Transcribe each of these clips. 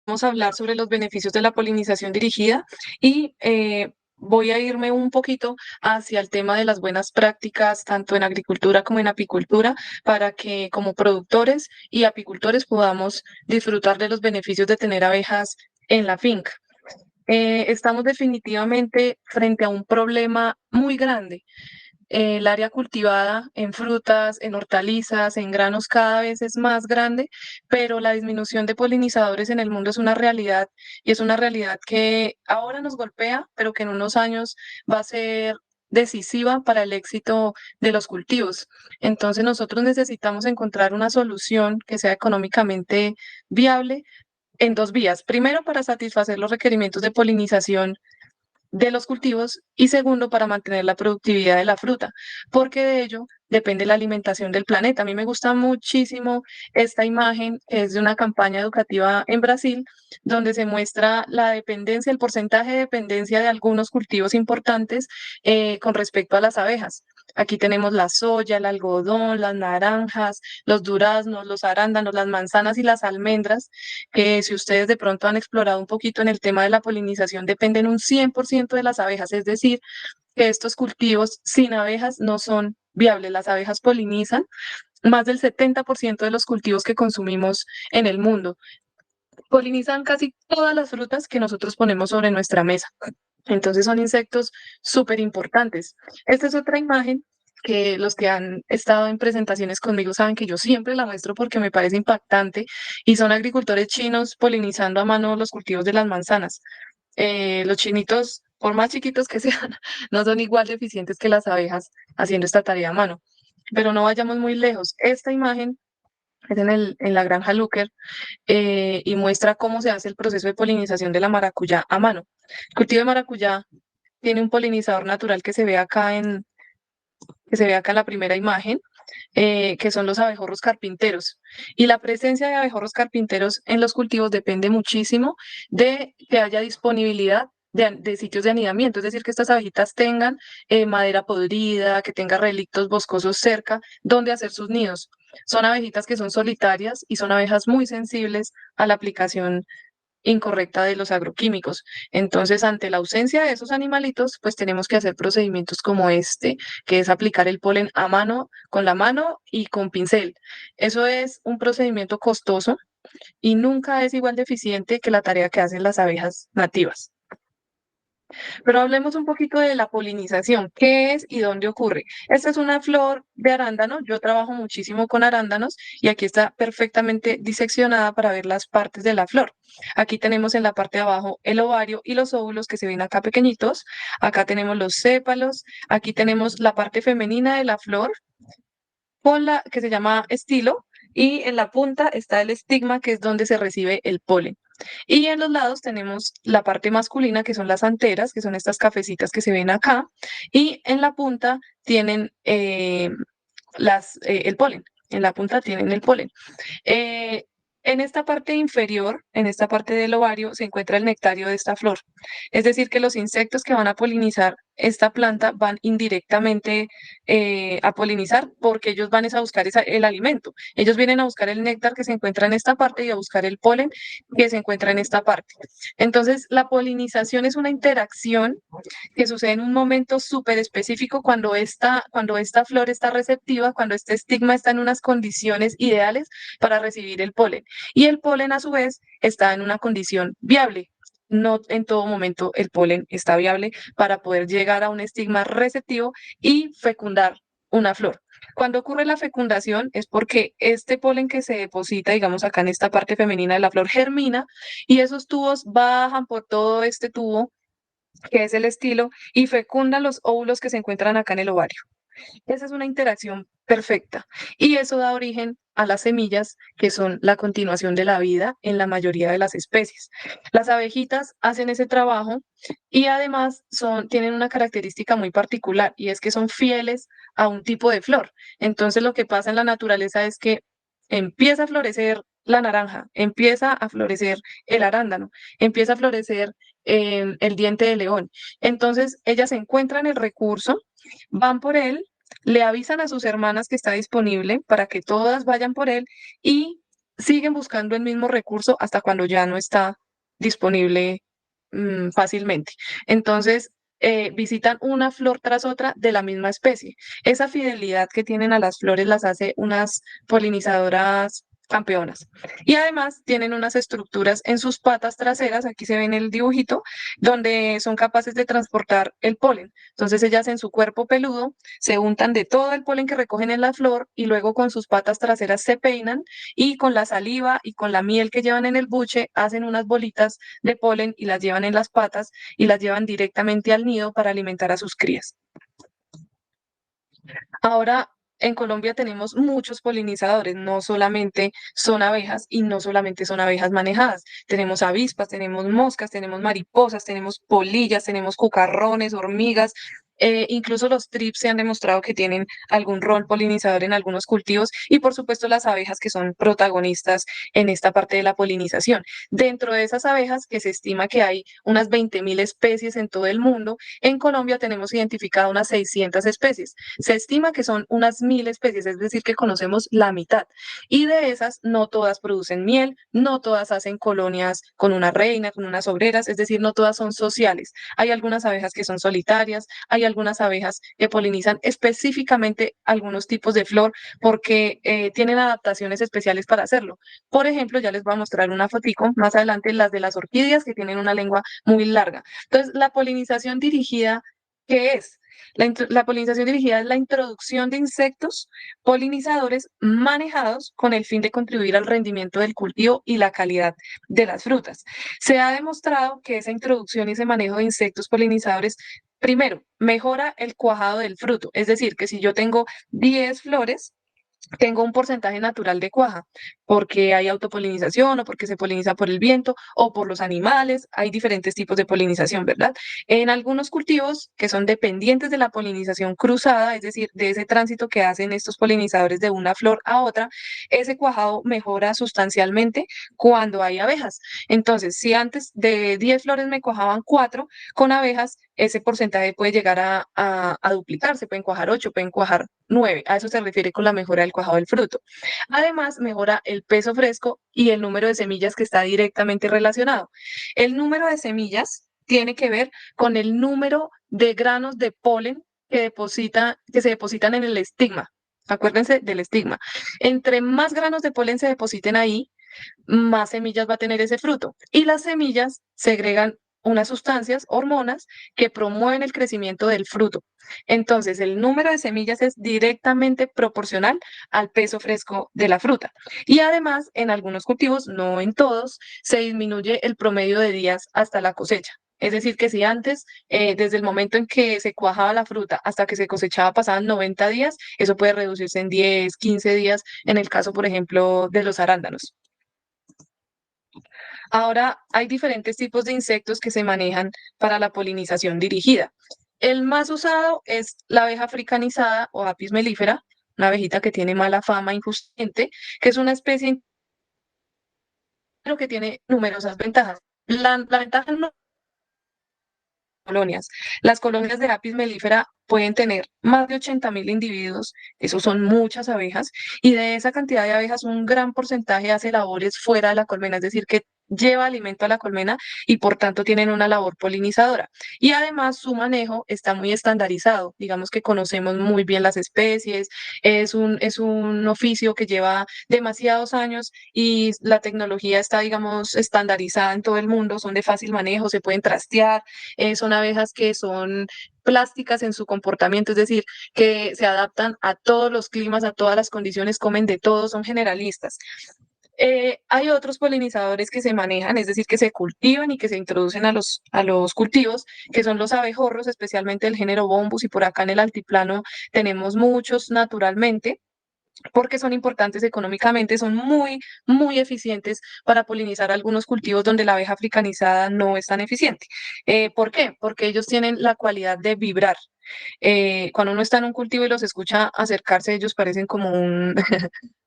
Vamos a hablar sobre los beneficios de la polinización dirigida y voy a irme un poquito hacia el tema de las buenas prácticas, tanto en agricultura como en apicultura, para que como productores y apicultores podamos disfrutar de los beneficios de tener abejas en la finca. Estamos definitivamente frente a un problema muy grande. El área cultivada en frutas, en hortalizas, en granos cada vez es más grande, pero la disminución de polinizadores en el mundo es una realidad y es una realidad que ahora nos golpea, pero que en unos años va a ser decisiva para el éxito de los cultivos. Entonces nosotros necesitamos encontrar una solución que sea económicamente viable en dos vías. Primero, para satisfacer los requerimientos de polinización de los cultivos y segundo, para mantener la productividad de la fruta, porque de ello depende la alimentación del planeta. A mí me gusta muchísimo esta imagen, que es de una campaña educativa en Brasil, donde se muestra la dependencia, el porcentaje de dependencia de algunos cultivos importantes con respecto a las abejas. Aquí tenemos la soya, el algodón, las naranjas, los duraznos, los arándanos, las manzanas y las almendras, que si ustedes de pronto han explorado un poquito en el tema de la polinización, dependen un 100% de las abejas, es decir, que estos cultivos sin abejas no son viables. Las abejas polinizan más del 70% de los cultivos que consumimos en el mundo. Polinizan casi todas las frutas que nosotros ponemos sobre nuestra mesa. Entonces son insectos súper importantes. Esta es otra imagen que los que han estado en presentaciones conmigo saben que yo siempre la muestro porque me parece impactante y son agricultores chinos polinizando a mano los cultivos de las manzanas. Los chinitos, por más chiquitos que sean, no son igual de eficientes que las abejas haciendo esta tarea a mano. Pero no vayamos muy lejos. Esta imagen es en la granja Luker y muestra cómo se hace el proceso de polinización de la maracuyá a mano. El cultivo de maracuyá tiene un polinizador natural que se ve acá en la primera imagen, que son los abejorros carpinteros. Y la presencia de abejorros carpinteros en los cultivos depende muchísimo de que haya disponibilidad de sitios de anidamiento, es decir, que estas abejitas tengan madera podrida, que tenga relictos boscosos cerca donde hacer sus nidos. Son abejitas que son solitarias y son abejas muy sensibles a la aplicación incorrecta de los agroquímicos. Entonces, ante la ausencia de esos animalitos, pues tenemos que hacer procedimientos como este, que es aplicar el polen a mano, con la mano y con pincel. Eso es un procedimiento costoso y nunca es igual de eficiente que la tarea que hacen las abejas nativas. Pero hablemos un poquito de la polinización. ¿Qué es y dónde ocurre? Esta es una flor de arándano. Yo trabajo muchísimo con arándanos y aquí está perfectamente diseccionada para ver las partes de la flor. Aquí tenemos en la parte de abajo el ovario y los óvulos que se ven acá pequeñitos. Acá tenemos los sépalos. Aquí tenemos la parte femenina de la flor con la que se llama estilo y en la punta está el estigma, que es donde se recibe el polen. Y en los lados tenemos la parte masculina, que son las anteras, que son estas cafecitas que se ven acá, y en la punta tienen el polen. En la punta tienen el polen. Eh, en esta parte inferior, en esta parte del ovario, se encuentra el nectario de esta flor. Es decir, que los insectos que van a polinizar esta planta van indirectamente a polinizar porque ellos van a buscar el alimento. Ellos vienen a buscar el néctar que se encuentra en esta parte y a buscar el polen que se encuentra en esta parte. Entonces, la polinización es una interacción que sucede en un momento súper específico cuando esta flor está receptiva, cuando este estigma está en unas condiciones ideales para recibir el polen. Y el polen, a su vez, está en una condición viable. No en todo momento el polen está viable para poder llegar a un estigma receptivo y fecundar una flor. Cuando ocurre la fecundación es porque este polen que se deposita, digamos acá en esta parte femenina de la flor, germina y esos tubos bajan por todo este tubo que es el estilo, y fecunda los óvulos que se encuentran acá en el ovario. Esa es una interacción perfecta y eso da origen a las semillas, que son la continuación de la vida en la mayoría de las especies. Las abejitas hacen ese trabajo y además tienen una característica muy particular y es que son fieles a un tipo de flor. Entonces lo que pasa en la naturaleza es que empieza a florecer la naranja, empieza a florecer el arándano, empieza a florecer el diente de león. Entonces ellas encuentran el recurso, van por él, le avisan a sus hermanas que está disponible para que todas vayan por él y siguen buscando el mismo recurso hasta cuando ya no está disponible fácilmente. Entonces, visitan una flor tras otra de la misma especie. Esa fidelidad que tienen a las flores las hace unas polinizadoras campeonas. Y además tienen unas estructuras en sus patas traseras, aquí se ve en el dibujito, donde son capaces de transportar el polen. Entonces ellas en su cuerpo peludo se untan de todo el polen que recogen en la flor y luego con sus patas traseras se peinan y con la saliva y con la miel que llevan en el buche hacen unas bolitas de polen y las llevan en las patas y las llevan directamente al nido para alimentar a sus crías. Ahora, en Colombia tenemos muchos polinizadores, no solamente son abejas y no solamente son abejas manejadas. Tenemos avispas, tenemos moscas, tenemos mariposas, tenemos polillas, tenemos cucarrones, hormigas. Incluso los trips se han demostrado que tienen algún rol polinizador en algunos cultivos y por supuesto las abejas que son protagonistas en esta parte de la polinización. Dentro de esas abejas, que se estima que hay unas 20.000 especies en todo el mundo, en Colombia tenemos identificado unas 600 especies. Se estima que son unas 1.000 especies, es decir, que conocemos la mitad. Y de esas, no todas producen miel, no todas hacen colonias con una reina, con unas obreras, es decir, no todas son sociales. Hay algunas abejas que son solitarias, hay algunas abejas que polinizan específicamente algunos tipos de flor porque tienen adaptaciones especiales para hacerlo. Por ejemplo, ya les voy a mostrar una fotico más adelante, las de las orquídeas que tienen una lengua muy larga. Entonces, la polinización dirigida, ¿qué es? La polinización dirigida es la introducción de insectos polinizadores manejados con el fin de contribuir al rendimiento del cultivo y la calidad de las frutas. Se ha demostrado que esa introducción y ese manejo de insectos polinizadores, primero, mejora el cuajado del fruto, es decir, que si yo tengo 10 flores, tengo un porcentaje natural de cuaja, porque hay autopolinización o porque se poliniza por el viento o por los animales. Hay diferentes tipos de polinización, ¿verdad? En algunos cultivos que son dependientes de la polinización cruzada, es decir, de ese tránsito que hacen estos polinizadores de una flor a otra, ese cuajado mejora sustancialmente cuando hay abejas. Entonces, si antes de 10 flores me cuajaban 4, con abejas ese porcentaje puede llegar a duplicarse, pueden cuajar 8, pueden cuajar 9. A eso se refiere con la mejora del cuajado del fruto. Además, mejora el peso fresco y el número de semillas que está directamente relacionado. El número de semillas tiene que ver con el número de granos de polen que se depositan en el estigma. Acuérdense del estigma. Entre más granos de polen se depositen ahí, más semillas va a tener ese fruto. Y las semillas segregan unas sustancias, hormonas, que promueven el crecimiento del fruto. Entonces, el número de semillas es directamente proporcional al peso fresco de la fruta. Y además, en algunos cultivos, no en todos, se disminuye el promedio de días hasta la cosecha. Es decir, que si antes, desde el momento en que se cuajaba la fruta hasta que se cosechaba, pasaban 90 días, eso puede reducirse en 10, 15 días, en el caso, por ejemplo, de los arándanos. Ahora hay diferentes tipos de insectos que se manejan para la polinización dirigida. El más usado es la abeja africanizada o Apis mellifera, una abejita que tiene mala fama injustamente, que es una especie pero que tiene numerosas ventajas. La ventaja no colonias. Las colonias de Apis mellifera pueden tener más de 80.000 individuos, eso son muchas abejas, y de esa cantidad de abejas un gran porcentaje hace labores fuera de la colmena, es decir, que lleva alimento a la colmena y por tanto tienen una labor polinizadora. Y además su manejo está muy estandarizado, digamos que conocemos muy bien las especies, es un oficio que lleva demasiados años y la tecnología está, digamos, estandarizada en todo el mundo, son de fácil manejo, se pueden trastear, son abejas que son plásticas en su comportamiento, es decir, que se adaptan a todos los climas, a todas las condiciones, comen de todo, son generalistas. Hay otros polinizadores que se manejan, es decir, que se cultivan y que se introducen a los cultivos, que son los abejorros, especialmente del género Bombus, y por acá en el altiplano tenemos muchos naturalmente porque son importantes económicamente, son muy, muy eficientes para polinizar algunos cultivos donde la abeja africanizada no es tan eficiente. ¿Por qué? Porque ellos tienen la cualidad de vibrar. Cuando uno está en un cultivo y los escucha acercarse, ellos parecen como un,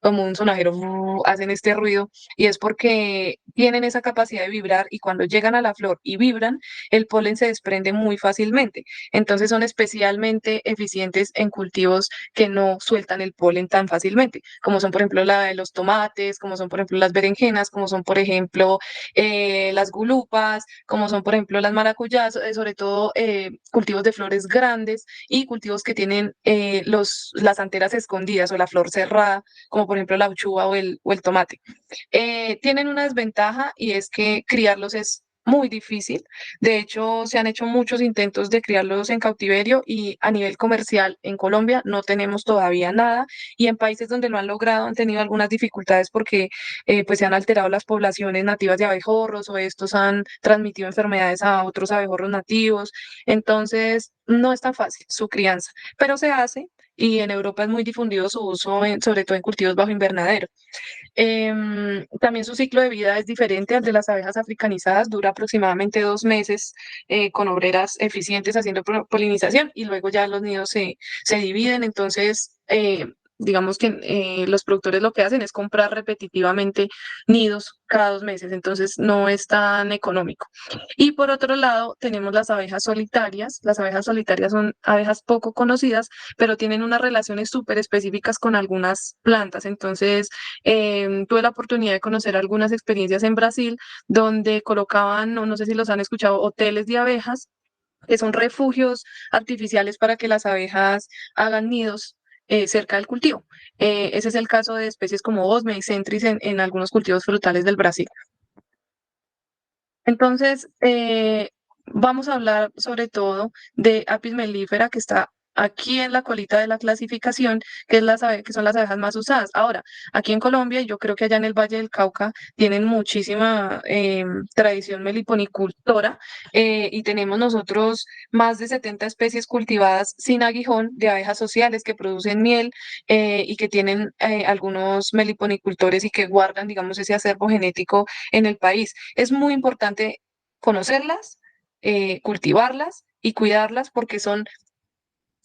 como un sonajero, hacen este ruido y es porque tienen esa capacidad de vibrar y cuando llegan a la flor y vibran, el polen se desprende muy fácilmente. Entonces son especialmente eficientes en cultivos que no sueltan el polen tan fácilmente, como son por ejemplo la de los tomates, como son por ejemplo las berenjenas, como son por ejemplo las gulupas, como son por ejemplo las maracuyás, sobre todo cultivos de flores grandes y cultivos que tienen las anteras escondidas o la flor cerrada, como por ejemplo la uchuva o el tomate. Tienen una desventaja y es que criarlos es muy difícil. De hecho, se han hecho muchos intentos de criarlos en cautiverio y a nivel comercial en Colombia no tenemos todavía nada y en países donde lo han logrado han tenido algunas dificultades porque pues se han alterado las poblaciones nativas de abejorros o estos han transmitido enfermedades a otros abejorros nativos. Entonces, no es tan fácil su crianza, pero se hace y en Europa es muy difundido su uso, sobre todo en cultivos bajo invernadero. También su ciclo de vida es diferente al de las abejas africanizadas, dura aproximadamente 2 meses con obreras eficientes haciendo polinización y luego ya los nidos se dividen. Entonces, digamos que los productores lo que hacen es comprar repetitivamente nidos cada 2 meses, entonces no es tan económico. Y por otro lado, tenemos las abejas solitarias. Las abejas solitarias son abejas poco conocidas, pero tienen unas relaciones súper específicas con algunas plantas. Entonces, tuve la oportunidad de conocer algunas experiencias en Brasil donde colocaban, no sé si los han escuchado, hoteles de abejas, que son refugios artificiales para que las abejas hagan nidos cerca del cultivo. Ese es el caso de especies como Osmia y Centris en algunos cultivos frutales del Brasil. Entonces, vamos a hablar sobre todo de Apis mellifera, que está aquí en la colita de la clasificación, que, que son las abejas más usadas. Ahora, aquí en Colombia, y yo creo que allá en el Valle del Cauca, tienen muchísima tradición meliponicultora y tenemos nosotros más de 70 especies cultivadas sin aguijón de abejas sociales que producen miel y que tienen algunos meliponicultores y que guardan, digamos, ese acervo genético en el país. Es muy importante conocerlas, cultivarlas y cuidarlas porque son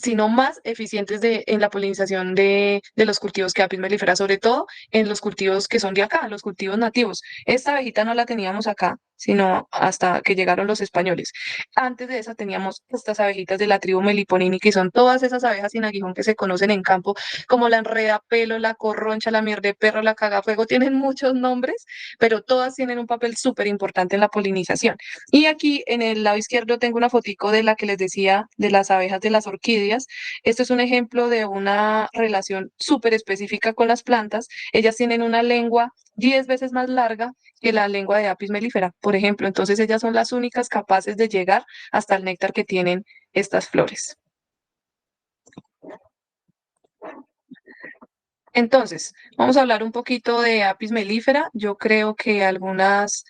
sino más eficientes en la polinización de los cultivos que Apis mellifera, sobre todo en los cultivos que son de acá, los cultivos nativos. Esta abejita no la teníamos acá, sino hasta que llegaron los españoles. Antes de esa teníamos estas abejitas de la tribu Meliponini, que son todas esas abejas sin aguijón que se conocen en campo, como la enredapelo, la corroncha, la mier de perro, la cagafuego, tienen muchos nombres, pero todas tienen un papel súper importante en la polinización. Y aquí en el lado izquierdo tengo una fotico de la que les decía de las abejas de las orquídeas. Esto es un ejemplo de una relación súper específica con las plantas. Ellas tienen una lengua 10 veces más larga que la lengua de Apis mellifera, por ejemplo. Entonces ellas son las únicas capaces de llegar hasta el néctar que tienen estas flores. Entonces, vamos a hablar un poquito de Apis mellifera. Yo creo que algunas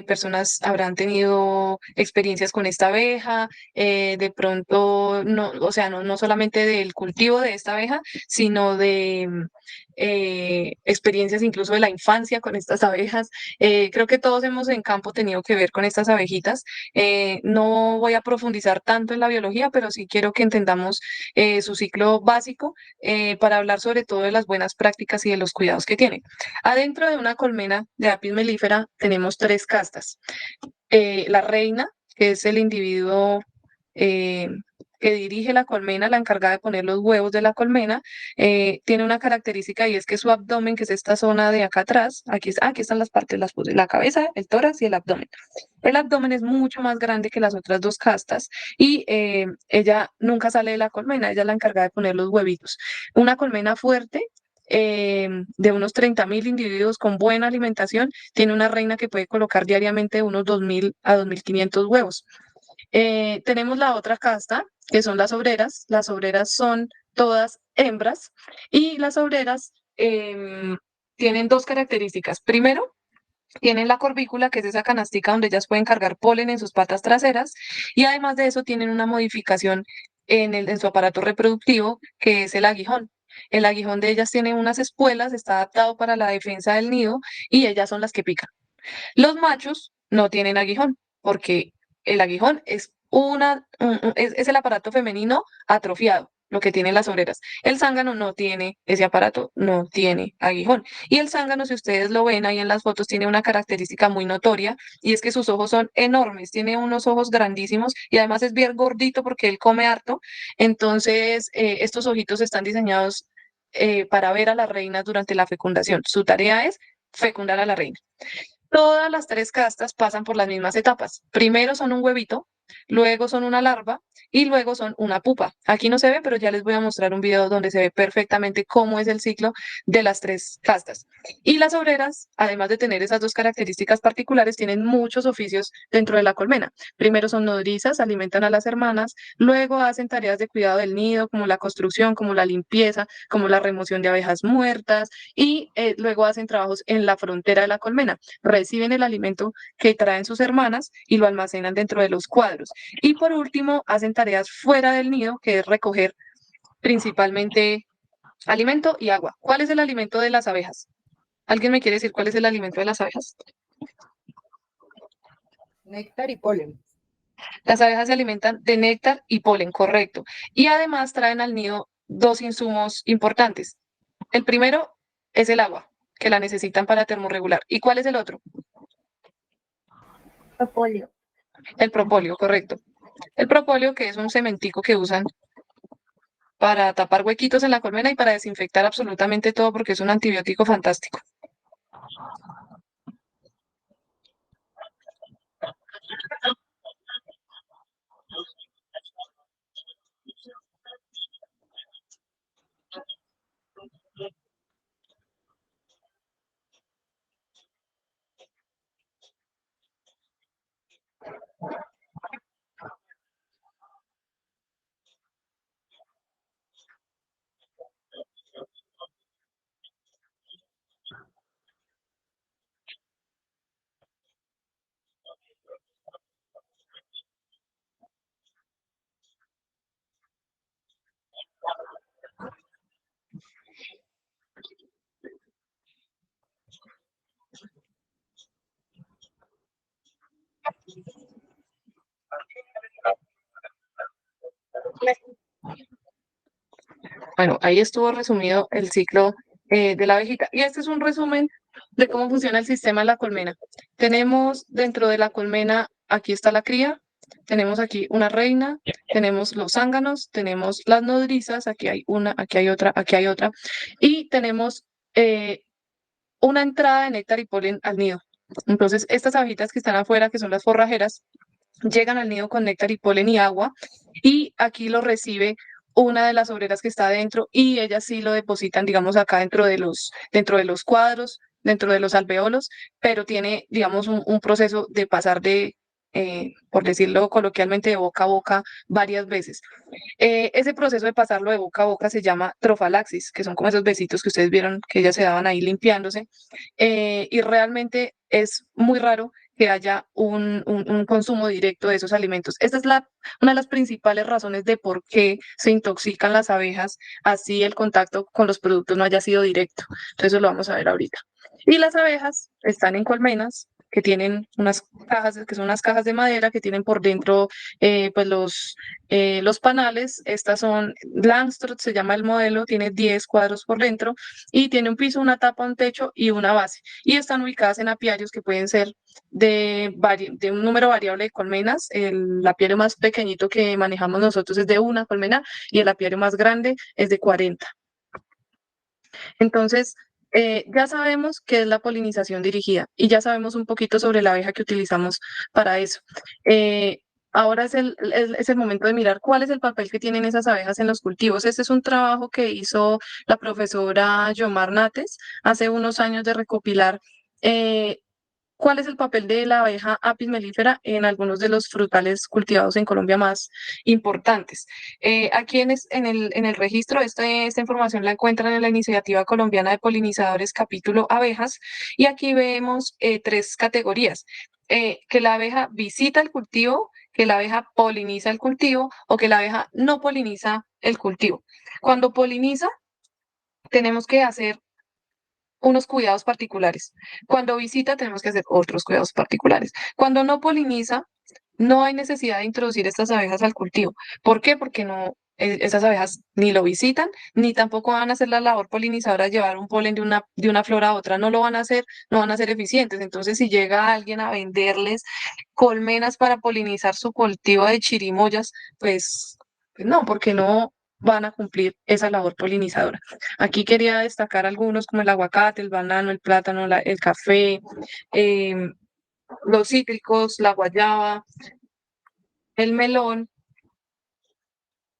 personas habrán tenido experiencias con esta abeja, de pronto, no, o sea, no solamente del cultivo de esta abeja, sino de experiencias incluso de la infancia con estas abejas. Creo que todos hemos en campo tenido que ver con estas abejitas. No voy a profundizar tanto en la biología, pero sí quiero que entendamos su ciclo básico para hablar sobre todo de las buenas prácticas y de los cuidados que tiene. Adentro de una colmena de Apis mellifera tenemos tres castas. La reina, que es el individuo eh, que dirige la colmena, la encargada de poner los huevos de la colmena, tiene una característica y es que su abdomen, que es esta zona de acá atrás, aquí están las partes, las puse, la cabeza, el tórax y el abdomen. El abdomen es mucho más grande que las otras dos castas y ella nunca sale de la colmena, ella es la encargada de poner los huevitos. Una colmena fuerte de unos 30.000 individuos con buena alimentación, tiene una reina que puede colocar diariamente unos 2.000 a 2.500 huevos. Tenemos la otra casta, que son las obreras. Las obreras son todas hembras y las obreras tienen dos características. Primero, tienen la corvícula, que es esa canastica donde ellas pueden cargar polen en sus patas traseras, y además de eso tienen una modificación en su aparato reproductivo, que es el aguijón. El aguijón de ellas tiene unas espuelas, está adaptado para la defensa del nido y ellas son las que pican. Los machos no tienen aguijón porque el aguijón es es el aparato femenino atrofiado, lo que tienen las obreras. El zángano no tiene ese aparato, no tiene aguijón. Y el zángano, si ustedes lo ven ahí en las fotos, tiene una característica muy notoria y es que sus ojos son enormes, tiene unos ojos grandísimos y además es bien gordito porque él come harto. Entonces, estos ojitos están diseñados para ver a las reinas durante la fecundación. Su tarea es fecundar a la reina. Todas las tres castas pasan por las mismas etapas. Primero son un huevito, luego son una larva y luego son una pupa. Aquí no se ve, pero ya les voy a mostrar un video donde se ve perfectamente cómo es el ciclo de las tres castas. Y las obreras, además de tener esas dos características particulares, tienen muchos oficios dentro de la colmena. Primero son nodrizas, alimentan a las hermanas, luego hacen tareas de cuidado del nido, como la construcción, como la limpieza, como la remoción de abejas muertas y luego hacen trabajos en la frontera de la colmena, reciben el alimento que traen sus hermanas y lo almacenan dentro de los cuadros. Y por último, hacen tareas fuera del nido, que es recoger principalmente alimento y agua. ¿Cuál es el alimento de las abejas? ¿Alguien me quiere decir cuál es el alimento de las abejas? Néctar y polen. Las abejas se alimentan de néctar y polen, correcto. Y además traen al nido dos insumos importantes. El primero es el agua, que la necesitan para termorregular. ¿Y cuál es el otro? Propóleo. El propóleo, correcto. El propóleo, que es un cementico que usan para tapar huequitos en la colmena y para desinfectar absolutamente todo porque es un antibiótico fantástico. Bueno, ahí estuvo resumido el ciclo de la abejita. Y este es un resumen de cómo funciona el sistema de la colmena. Tenemos dentro de la colmena, aquí está la cría, tenemos aquí una reina, tenemos los zánganos, tenemos las nodrizas, aquí hay una, aquí hay otra, aquí hay otra, y tenemos una entrada de néctar y polen al nido. Entonces, estas abejitas que están afuera, que son las forrajeras, llegan al nido con néctar y polen y agua y aquí lo recibe una de las obreras que está adentro y ellas sí lo depositan, digamos, acá dentro de los cuadros, dentro de los alveolos, pero tiene, digamos, un proceso de pasar por decirlo coloquialmente, de boca a boca varias veces. Ese proceso de pasarlo de boca a boca se llama trofalaxis, que son como esos besitos que ustedes vieron que ellas se daban ahí limpiándose. Y realmente es muy raro que haya un consumo directo de esos alimentos. Esta es una de las principales razones de por qué se intoxican las abejas, así el contacto con los productos no haya sido directo. Entonces eso lo vamos a ver ahorita. Y las abejas están en colmenas que tienen unas cajas, que son unas cajas de madera que tienen por dentro pues los panales. Estas son Langstroth, se llama el modelo, tiene 10 cuadros por dentro y tiene un piso, una tapa, un techo y una base. Y están ubicadas en apiarios que pueden ser de un número variable de colmenas. El apiario más pequeñito que manejamos nosotros es de una colmena y el apiario más grande es de 40. Entonces, ya sabemos qué es la polinización dirigida y ya sabemos un poquito sobre la abeja que utilizamos para eso. Eh, Ahora es el momento de mirar cuál es el papel que tienen esas abejas en los cultivos. Este es un trabajo que hizo la profesora Yomar Nates hace unos años de recopilar eh, cuál es el papel de la abeja apis mellifera en algunos de los frutales cultivados en Colombia más importantes. Aquí en el registro, esta información la encuentran en la Iniciativa Colombiana de Polinizadores, capítulo abejas, y aquí vemos tres categorías. Que la abeja visita el cultivo, que la abeja poliniza el cultivo o que la abeja no poliniza el cultivo. Cuando poliniza, tenemos que hacer unos cuidados particulares. Cuando visita tenemos que hacer otros cuidados particulares. Cuando no poliniza, no hay necesidad de introducir estas abejas al cultivo. ¿Por qué? Porque no, esas abejas ni lo visitan, ni tampoco van a hacer la labor polinizadora de llevar un polen de una flor a otra. No lo van a hacer, no van a ser eficientes. Entonces, si llega alguien a venderles colmenas para polinizar su cultivo de chirimoyas, pues no, porque no van a cumplir esa labor polinizadora. Aquí quería destacar algunos como el aguacate, el banano, el plátano, el café, em, los cítricos, la guayaba, el melón,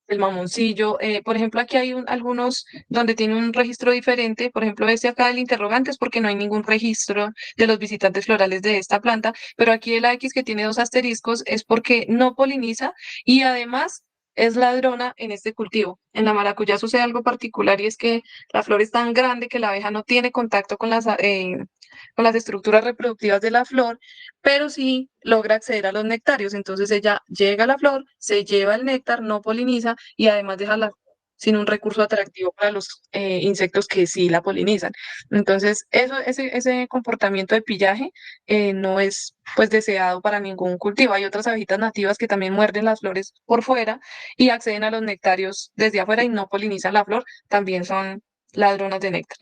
el mamoncillo. Por ejemplo, aquí hay algunos donde tiene un registro diferente. Por ejemplo, este acá, el interrogante, es porque no hay ningún registro de los visitantes florales de esta planta. Pero aquí el X que tiene dos asteriscos es porque no poliniza y además es ladrona en este cultivo. En la maracuyá sucede algo particular y es que la flor es tan grande que la abeja no tiene contacto con las estructuras reproductivas de la flor, pero sí logra acceder a los nectarios. Entonces ella llega a la flor, se lleva el néctar, no poliniza y además deja la sin un recurso atractivo para los insectos que sí la polinizan. Entonces, ese comportamiento de pillaje no es pues deseado para ningún cultivo. Hay otras abejitas nativas que también muerden las flores por fuera y acceden a los nectarios desde afuera y no polinizan la flor, también son ladronas de néctar.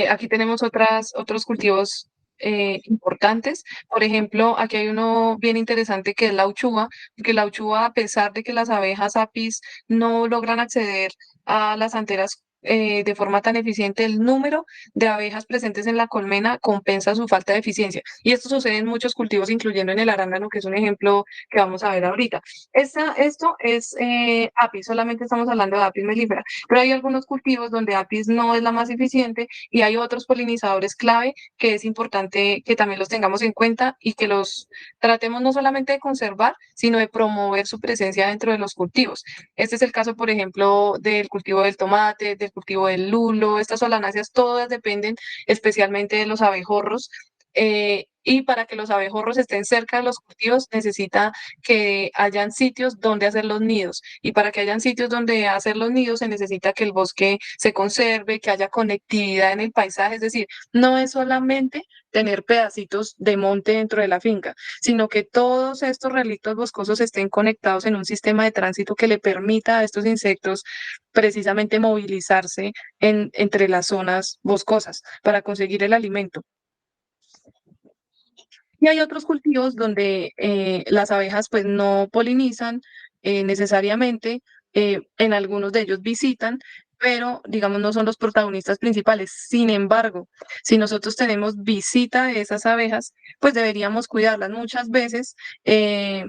Aquí tenemos otros cultivos importantes. Por ejemplo, aquí hay uno bien interesante que es la uchuva, porque la uchuva, a pesar de que las abejas apis no logran acceder a las anteras de forma tan eficiente, el número de abejas presentes en la colmena compensa su falta de eficiencia. Y esto sucede en muchos cultivos, incluyendo en el arándano, que es un ejemplo que vamos a ver ahorita. Esto es apis, solamente estamos hablando de apis mellifera, pero hay algunos cultivos donde apis no es la más eficiente y hay otros polinizadores clave que es importante que también los tengamos en cuenta y que los tratemos no solamente de conservar, sino de promover su presencia dentro de los cultivos. Este es el caso, por ejemplo, del cultivo del tomate, del cultivo del lulo. Estas solanáceas todas dependen especialmente de los abejorros. Y para que los abejorros estén cerca de los cultivos necesita que hayan sitios donde hacer los nidos. Y para que hayan sitios donde hacer los nidos se necesita que el bosque se conserve, que haya conectividad en el paisaje. Es decir, no es solamente tener pedacitos de monte dentro de la finca, sino que todos estos relictos boscosos estén conectados en un sistema de tránsito que le permita a estos insectos precisamente movilizarse entre las zonas boscosas para conseguir el alimento. Y hay otros cultivos donde las abejas pues no polinizan necesariamente, en algunos de ellos visitan, pero digamos no son los protagonistas principales. Sin embargo, si nosotros tenemos visita de esas abejas, pues deberíamos cuidarlas. Muchas veces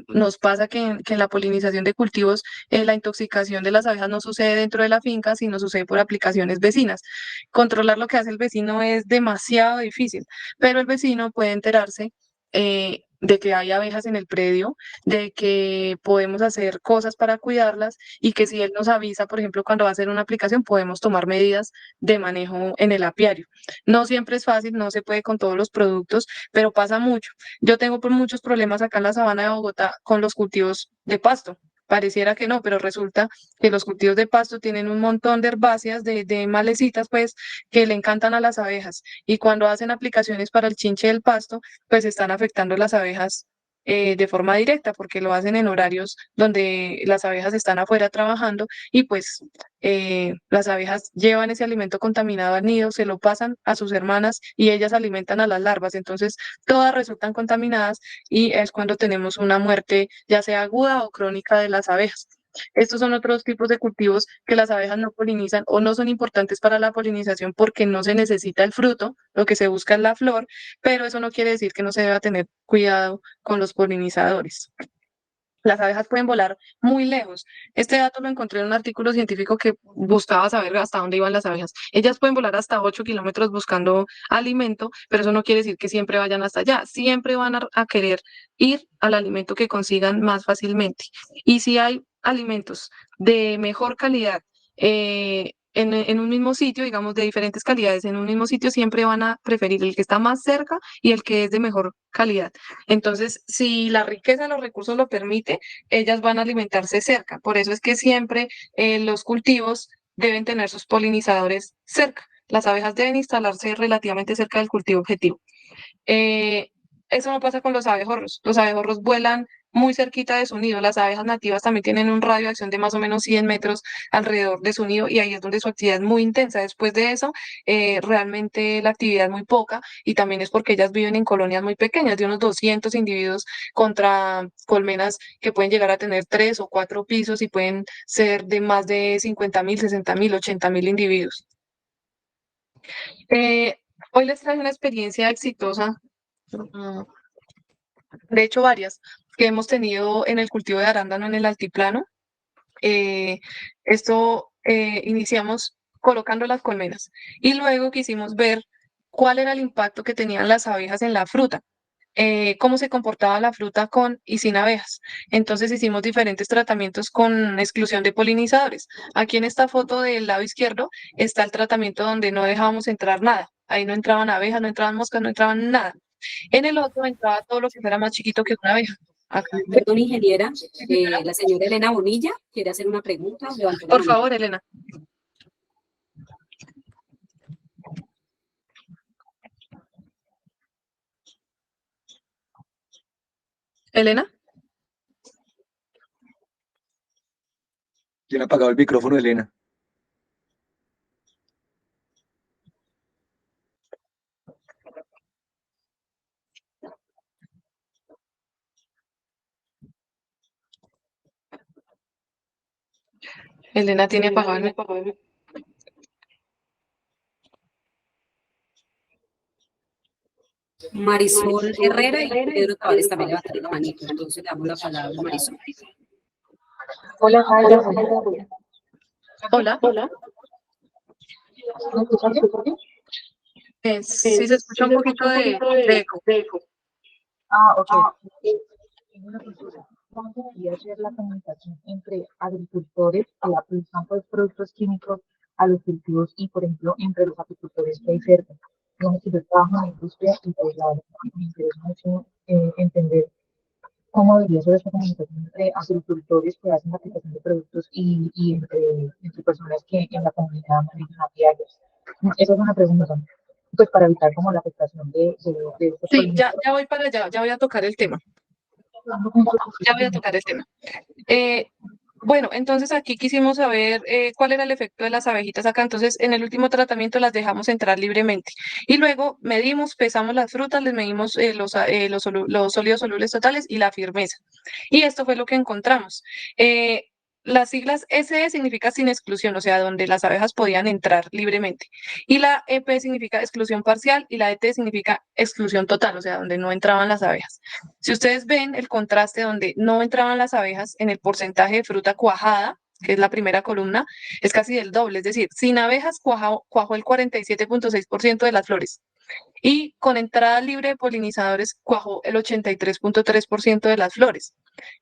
nos pasa que en la polinización de cultivos la intoxicación de las abejas no sucede dentro de la finca, sino sucede por aplicaciones vecinas. Controlar lo que hace el vecino es demasiado difícil, pero el vecino puede enterarse de que hay abejas en el predio, de que podemos hacer cosas para cuidarlas y que si él nos avisa, por ejemplo, cuando va a hacer una aplicación, podemos tomar medidas de manejo en el apiario. No siempre es fácil, no se puede con todos los productos, pero pasa mucho. Yo tengo muchos problemas acá en la sabana de Bogotá con los cultivos de pasto. Pareciera que no, pero resulta que los cultivos de pasto tienen un montón de herbáceas, de malecitas, pues, que le encantan a las abejas. Y cuando hacen aplicaciones para el chinche del pasto, pues están afectando las abejas de forma directa, porque lo hacen en horarios donde las abejas están afuera trabajando y pues las abejas llevan ese alimento contaminado al nido, se lo pasan a sus hermanas y ellas alimentan a las larvas. Entonces, todas resultan contaminadas y es cuando tenemos una muerte, ya sea aguda o crónica de las abejas. Estos son otros tipos de cultivos que las abejas no polinizan o no son importantes para la polinización porque no se necesita el fruto, lo que se busca es la flor, pero eso no quiere decir que no se deba tener cuidado con los polinizadores. Las abejas pueden volar muy lejos. Este dato lo encontré en un artículo científico que buscaba saber hasta dónde iban las abejas. Ellas pueden volar hasta 8 kilómetros buscando alimento, pero eso no quiere decir que siempre vayan hasta allá. Siempre van a querer ir al alimento que consigan más fácilmente. Y si hay alimentos de mejor calidad, en un mismo sitio, digamos, de diferentes calidades, en un mismo sitio siempre van a preferir el que está más cerca y el que es de mejor calidad. Entonces, si la riqueza de los recursos lo permite, ellas van a alimentarse cerca. Por eso es que siempre los cultivos deben tener sus polinizadores cerca. Las abejas deben instalarse relativamente cerca del cultivo objetivo. Eh, Eso no pasa con los abejorros. Los abejorros vuelan muy cerquita de su nido. Las abejas nativas también tienen un radio de acción de más o menos 100 metros alrededor de su nido y ahí es donde su actividad es muy intensa. Después de eso, realmente la actividad es muy poca y también es porque ellas viven en colonias muy pequeñas, de unos 200 individuos contra colmenas que pueden llegar a tener 3 o 4 pisos y pueden ser de más de 50.000, 60.000, 80.000 individuos. Eh, Hoy les traje una experiencia exitosa, mm, de hecho varias, que hemos tenido en el cultivo de arándano en el altiplano. Eh, Esto iniciamos colocando las colmenas y luego quisimos ver cuál era el impacto que tenían las abejas en la fruta, cómo se comportaba la fruta con y sin abejas. Entonces hicimos diferentes tratamientos con exclusión de polinizadores. Aquí en esta foto del lado izquierdo está el tratamiento donde no dejábamos entrar nada. Ahí no entraban abejas, no entraban moscas, no entraban nada. En el otro entraba todo lo que fuera más chiquito que una abeja. Acá. Perdón, ingeniera, la señora Elena Bonilla quiere hacer una pregunta. Levantó la Por mano. favor, Elena. Elena. Tiene apagado el micrófono, Elena. Elena tiene apagado el micrófono. Marisol Herrera y Pedro Tavares también levantaron la manito, entonces le damos la palabra a Marisol. Hola, Jaira. Hola. Hola. ¿Me escuchas bien? Sí se escucha un poquito de eco. Ok. Tengo una consulta. ¿Cómo debería ser la comunicación entre agricultores que aplican pues, productos químicos a los cultivos y, por ejemplo, entre los apicultores que hay cerca? Digamos que yo trabajo en la industria y pues la verdad me interesa mucho entender cómo debería ser esa comunicación entre agricultores que hacen la aplicación de productos y entre personas que en la comunidad manejan apiarios. Esa es una pregunta, pues para evitar como la afectación de estos Sí, ya polinizadores. voy para allá, ya voy a tocar el tema. Ya voy a tocar el tema. Bueno, entonces aquí quisimos saber cuál era el efecto de las abejitas acá. Entonces, en el último tratamiento las dejamos entrar libremente. Y luego medimos, pesamos las frutas, les medimos los sólidos solubles totales y la firmeza. Y esto fue lo que encontramos. Las siglas SE significa sin exclusión, o sea, donde las abejas podían entrar libremente. Y la EP significa exclusión parcial y la ET significa exclusión total, o sea, donde no entraban las abejas. Si ustedes ven el contraste donde no entraban las abejas en el porcentaje de fruta cuajada, que es la primera columna, es casi del doble, es decir, sin abejas cuajó el 47.6% de las flores y con entrada libre de polinizadores cuajó el 83.3% de las flores.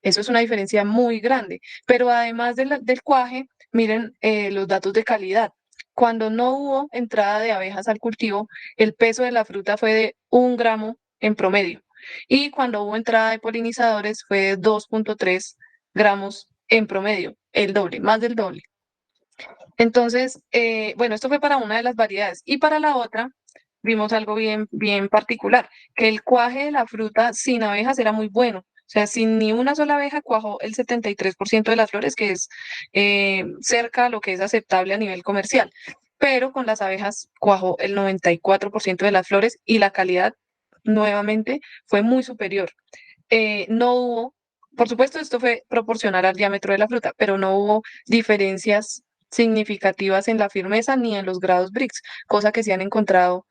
Eso es una diferencia muy grande, pero además del cuaje, miren los datos de calidad. Cuando no hubo entrada de abejas al cultivo, el peso de la fruta fue de 1 gramo en promedio. Y cuando hubo entrada de polinizadores fue de 2.3 gramos en promedio, el doble, más del doble. Entonces, bueno, esto fue para una de las variedades. Y para la otra, vimos algo bien particular, que el cuaje de la fruta sin abejas era muy bueno. O sea, sin ni una sola abeja cuajó el 73% de las flores, que es cerca a lo que es aceptable a nivel comercial. Pero con las abejas cuajó el 94% de las flores y la calidad nuevamente fue muy superior. No hubo, por supuesto, esto fue proporcional al diámetro de la fruta, pero no hubo diferencias significativas en la firmeza ni en los grados Brix, cosa que se han encontrado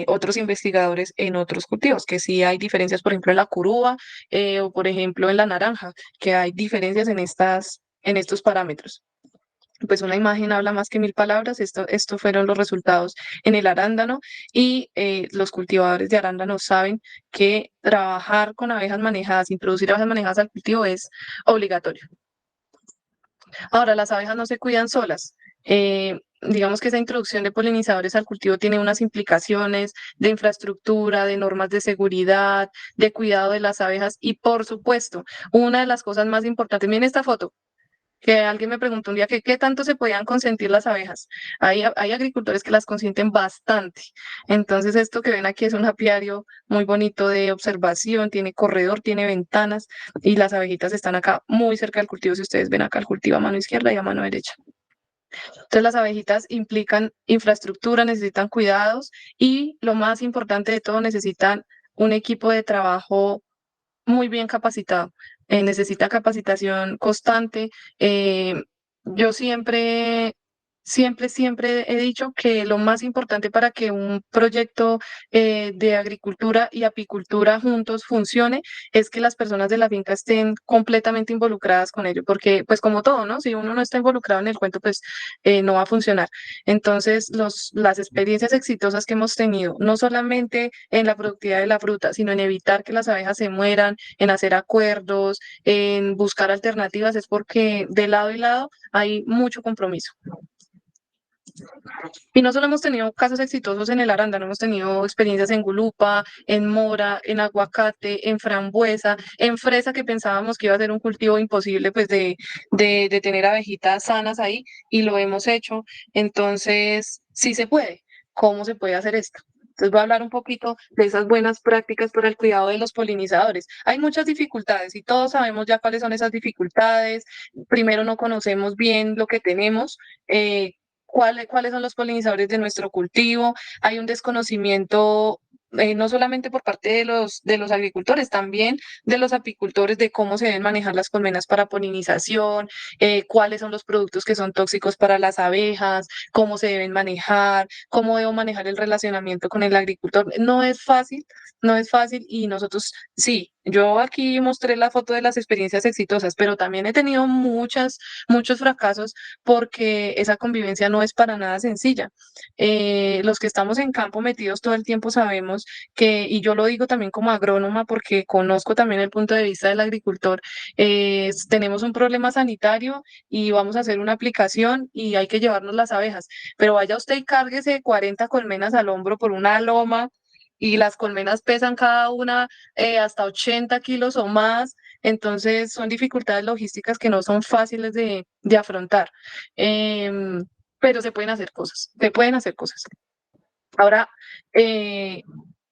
otros investigadores en otros cultivos, que sí hay diferencias, por ejemplo, en la curúa o, por ejemplo, en la naranja, que hay diferencias en estos parámetros. Pues una imagen habla más que 1000 palabras. Esto fueron los resultados en el arándano y los cultivadores de arándano saben que trabajar con abejas manejadas, introducir abejas manejadas al cultivo es obligatorio. Ahora, las abejas no se cuidan solas. Digamos que esa introducción de polinizadores al cultivo tiene unas implicaciones de infraestructura, de normas de seguridad, de cuidado de las abejas y, por supuesto, una de las cosas más importantes, miren esta foto, que alguien me preguntó un día que qué tanto se podían consentir las abejas. Hay agricultores que las consienten bastante. Entonces, esto que ven aquí es un apiario muy bonito de observación, tiene corredor, tiene ventanas y las abejitas están acá muy cerca del cultivo. Si ustedes ven acá el cultivo a mano izquierda y a mano derecha. Entonces, las abejitas implican infraestructura, necesitan cuidados y lo más importante de todo, necesitan un equipo de trabajo muy bien capacitado. Necesita capacitación constante. Yo siempre he dicho que lo más importante para que un proyecto de agricultura y apicultura juntos funcione es que las personas de la finca estén completamente involucradas con ello, porque pues como todo, ¿no? Si uno no está involucrado en el cuento, pues no va a funcionar. Entonces, las experiencias exitosas que hemos tenido, no solamente en la productividad de la fruta, sino en evitar que las abejas se mueran, en hacer acuerdos, en buscar alternativas, es porque de lado y lado hay mucho compromiso. Y no solo hemos tenido casos exitosos en el arándano, hemos tenido experiencias en gulupa, en mora, en aguacate, en frambuesa, en fresa, que pensábamos que iba a ser un cultivo imposible, pues de tener abejitas sanas ahí, y lo hemos hecho. Entonces, sí se puede. ¿Cómo se puede hacer esto? Entonces voy a hablar un poquito de esas buenas prácticas para el cuidado de los polinizadores. Hay muchas dificultades y todos sabemos ya cuáles son esas dificultades. Primero, no conocemos bien lo que tenemos. Cuáles son los polinizadores de nuestro cultivo. Hay un desconocimiento no solamente por parte de los agricultores, también de los apicultores de cómo se deben manejar las colmenas para polinización, cuáles son los productos que son tóxicos para las abejas, cómo se deben manejar, cómo debo manejar el relacionamiento con el agricultor. No es fácil, no es fácil y nosotros, sí, yo aquí mostré la foto de las experiencias exitosas, pero también he tenido muchos fracasos porque esa convivencia no es para nada sencilla. Los que estamos en campo metidos todo el tiempo sabemos que, y yo lo digo también como agrónoma porque conozco también el punto de vista del agricultor, tenemos un problema sanitario y vamos a hacer una aplicación y hay que llevarnos las abejas, pero vaya usted y cárguese 40 colmenas al hombro por una loma y las colmenas pesan cada una hasta 80 kilos o más, entonces son dificultades logísticas que no son fáciles de afrontar. Pero se pueden hacer cosas, se pueden hacer cosas. Ahora,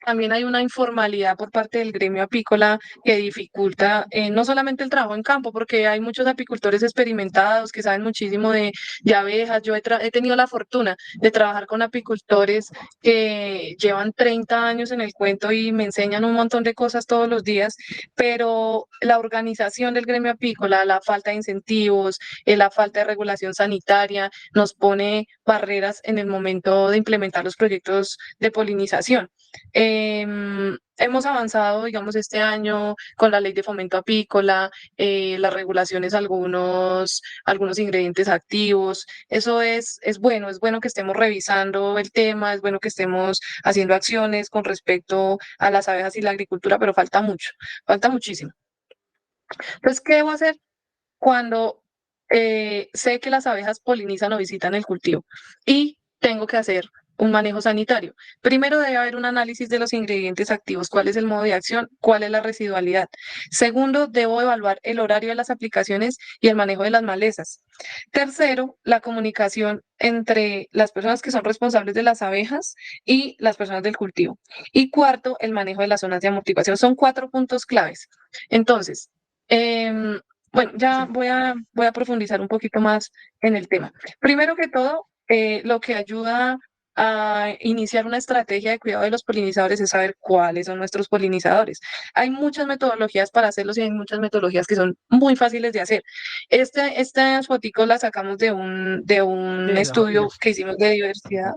también hay una informalidad por parte del gremio apícola que dificulta no solamente el trabajo en campo, porque hay muchos apicultores experimentados que saben muchísimo de abejas. Yo he tenido la fortuna de trabajar con apicultores que llevan 30 años en el cuento y me enseñan un montón de cosas todos los días, pero la organización del gremio apícola, la falta de incentivos, la falta de regulación sanitaria, nos pone barreras en el momento de implementar los proyectos de polinización. Hemos avanzado, digamos, este año con la ley de fomento apícola, las regulaciones, algunos ingredientes activos. Eso es bueno que estemos revisando el tema, es bueno que estemos haciendo acciones con respecto a las abejas y la agricultura, pero falta mucho, falta muchísimo. Entonces, ¿qué debo hacer cuando sé que las abejas polinizan o visitan el cultivo y tengo que hacer un manejo sanitario? Primero debe haber un análisis de los ingredientes activos, cuál es el modo de acción, cuál es la residualidad. Segundo, debo evaluar el horario de las aplicaciones y el manejo de las malezas. Tercero, la comunicación entre las personas que son responsables de las abejas y las personas del cultivo. Y cuarto, el manejo de las zonas de amortiguación. Son 4 puntos claves. Entonces, bueno, ya voy a profundizar un poquito más en el tema. Primero que todo, lo que ayuda a iniciar una estrategia de cuidado de los polinizadores es saber cuáles son nuestros polinizadores. Hay muchas metodologías para hacerlos y hay muchas metodologías que son muy fáciles de hacer. Estas foticos las sacamos de un estudio que hicimos de diversidad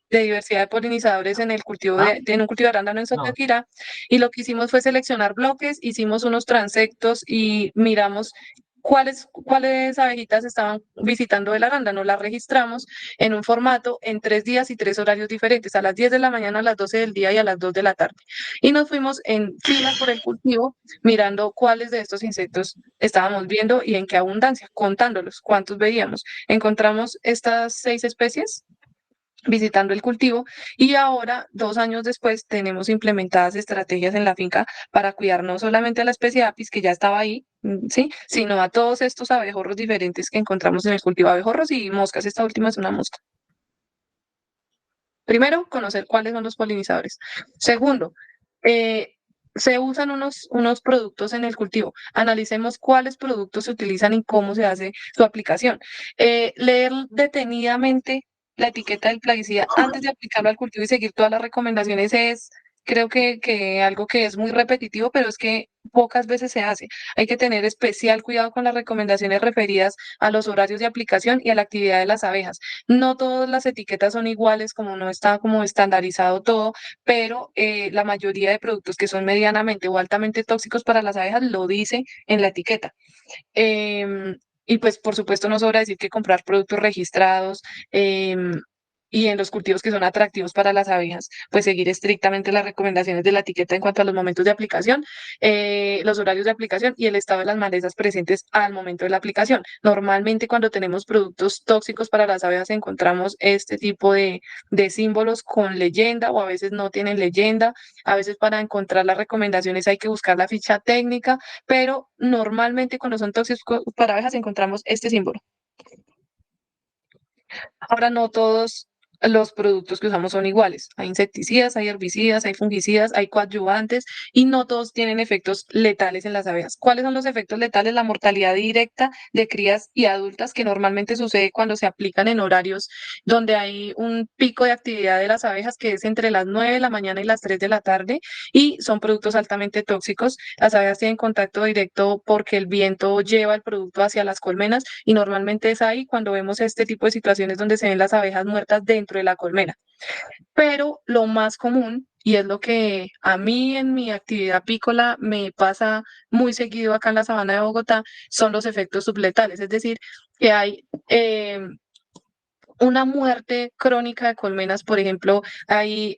de polinizadores en el cultivo en un cultivo de arándano en Sotaquirá, y lo que hicimos fue seleccionar bloques, hicimos unos transectos y miramos cuáles abejitas estaban visitando el arándano. Las registramos en un formato en 3 días y 3 horarios diferentes, a las 10 de la mañana, a las 12 del día y a las 2 de la tarde. Y nos fuimos en filas por el cultivo mirando cuáles de estos insectos estábamos viendo y en qué abundancia, contándolos, cuántos veíamos. Encontramos estas 6 especies visitando el cultivo y ahora, 2 años después, tenemos implementadas estrategias en la finca para cuidar no solamente a la especie Apis, que ya estaba ahí, ¿sí? Sino a todos estos abejorros diferentes que encontramos en el cultivo, abejorros y moscas. Esta última es una mosca. Primero, conocer cuáles son los polinizadores. Segundo, eh, se usan unos productos en el cultivo. Analicemos cuáles productos se utilizan y cómo se hace su aplicación. Leer detenidamente la etiqueta del plaguicida antes de aplicarlo al cultivo y seguir todas las recomendaciones es, creo que algo que es muy repetitivo, pero es que pocas veces se hace. Hay que tener especial cuidado con las recomendaciones referidas a los horarios de aplicación y a la actividad de las abejas. No todas las etiquetas son iguales, como no está como estandarizado todo, pero la mayoría de productos que son medianamente o altamente tóxicos para las abejas lo dice en la etiqueta. Y pues por supuesto no sobra decir que comprar productos registrados y en los cultivos que son atractivos para las abejas, pues seguir estrictamente las recomendaciones de la etiqueta en cuanto a los momentos de aplicación, los horarios de aplicación y el estado de las malezas presentes al momento de la aplicación. Normalmente cuando tenemos productos tóxicos para las abejas encontramos este tipo de símbolos con leyenda o a veces no tienen leyenda. A veces para encontrar las recomendaciones hay que buscar la ficha técnica, pero normalmente cuando son tóxicos para abejas encontramos este símbolo. Ahora no todos los productos que usamos son iguales. Hay insecticidas, hay herbicidas, hay fungicidas, hay coadyuvantes y no todos tienen efectos letales en las abejas. ¿Cuáles son los efectos letales? La mortalidad directa de crías y adultas que normalmente sucede cuando se aplican en horarios donde hay un pico de actividad de las abejas que es entre las 9 de la mañana y las 3 de la tarde y son productos altamente tóxicos. Las abejas tienen contacto directo porque el viento lleva el producto hacia las colmenas y normalmente es ahí cuando vemos este tipo de situaciones donde se ven las abejas muertas dentro de la colmena. Pero lo más común, y es lo que a mí en mi actividad apícola me pasa muy seguido acá en la sabana de Bogotá, son los efectos subletales, es decir, que hay una muerte crónica de colmenas, por ejemplo, hay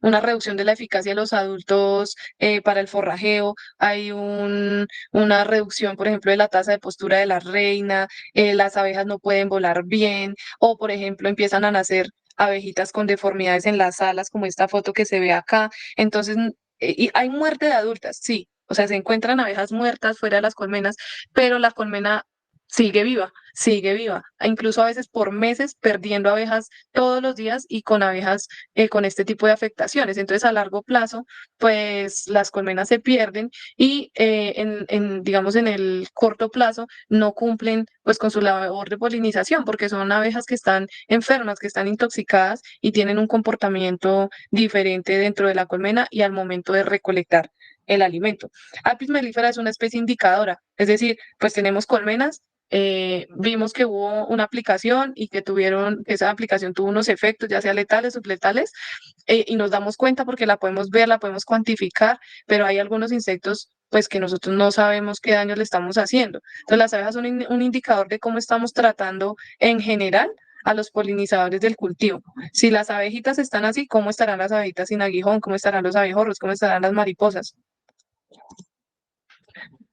una reducción de la eficacia de los adultos para el forrajeo, hay una reducción, por ejemplo, de la tasa de postura de la reina, las abejas no pueden volar bien, o por ejemplo, empiezan a nacer abejitas con deformidades en las alas, como esta foto que se ve acá. Entonces, y hay muerte de adultas, sí. O sea, se encuentran abejas muertas fuera de las colmenas, pero la colmena sigue viva, e incluso a veces por meses perdiendo abejas todos los días y con abejas con este tipo de afectaciones. Entonces, a largo plazo, pues las colmenas se pierden y digamos, en el corto plazo no cumplen pues con su labor de polinización porque son abejas que están enfermas, que están intoxicadas y tienen un comportamiento diferente dentro de la colmena y al momento de recolectar el alimento. Apis mellifera es una especie indicadora, es decir, pues tenemos colmenas, vimos que hubo una aplicación y que esa aplicación tuvo unos efectos, ya sea letales, subletales, y nos damos cuenta porque la podemos ver, la podemos cuantificar, pero hay algunos insectos pues que nosotros no sabemos qué daño le estamos haciendo. Entonces las abejas son un indicador de cómo estamos tratando en general a los polinizadores del cultivo. Si las abejitas están así, ¿cómo estarán las abejitas sin aguijón? ¿Cómo estarán los abejorros? ¿Cómo estarán las mariposas?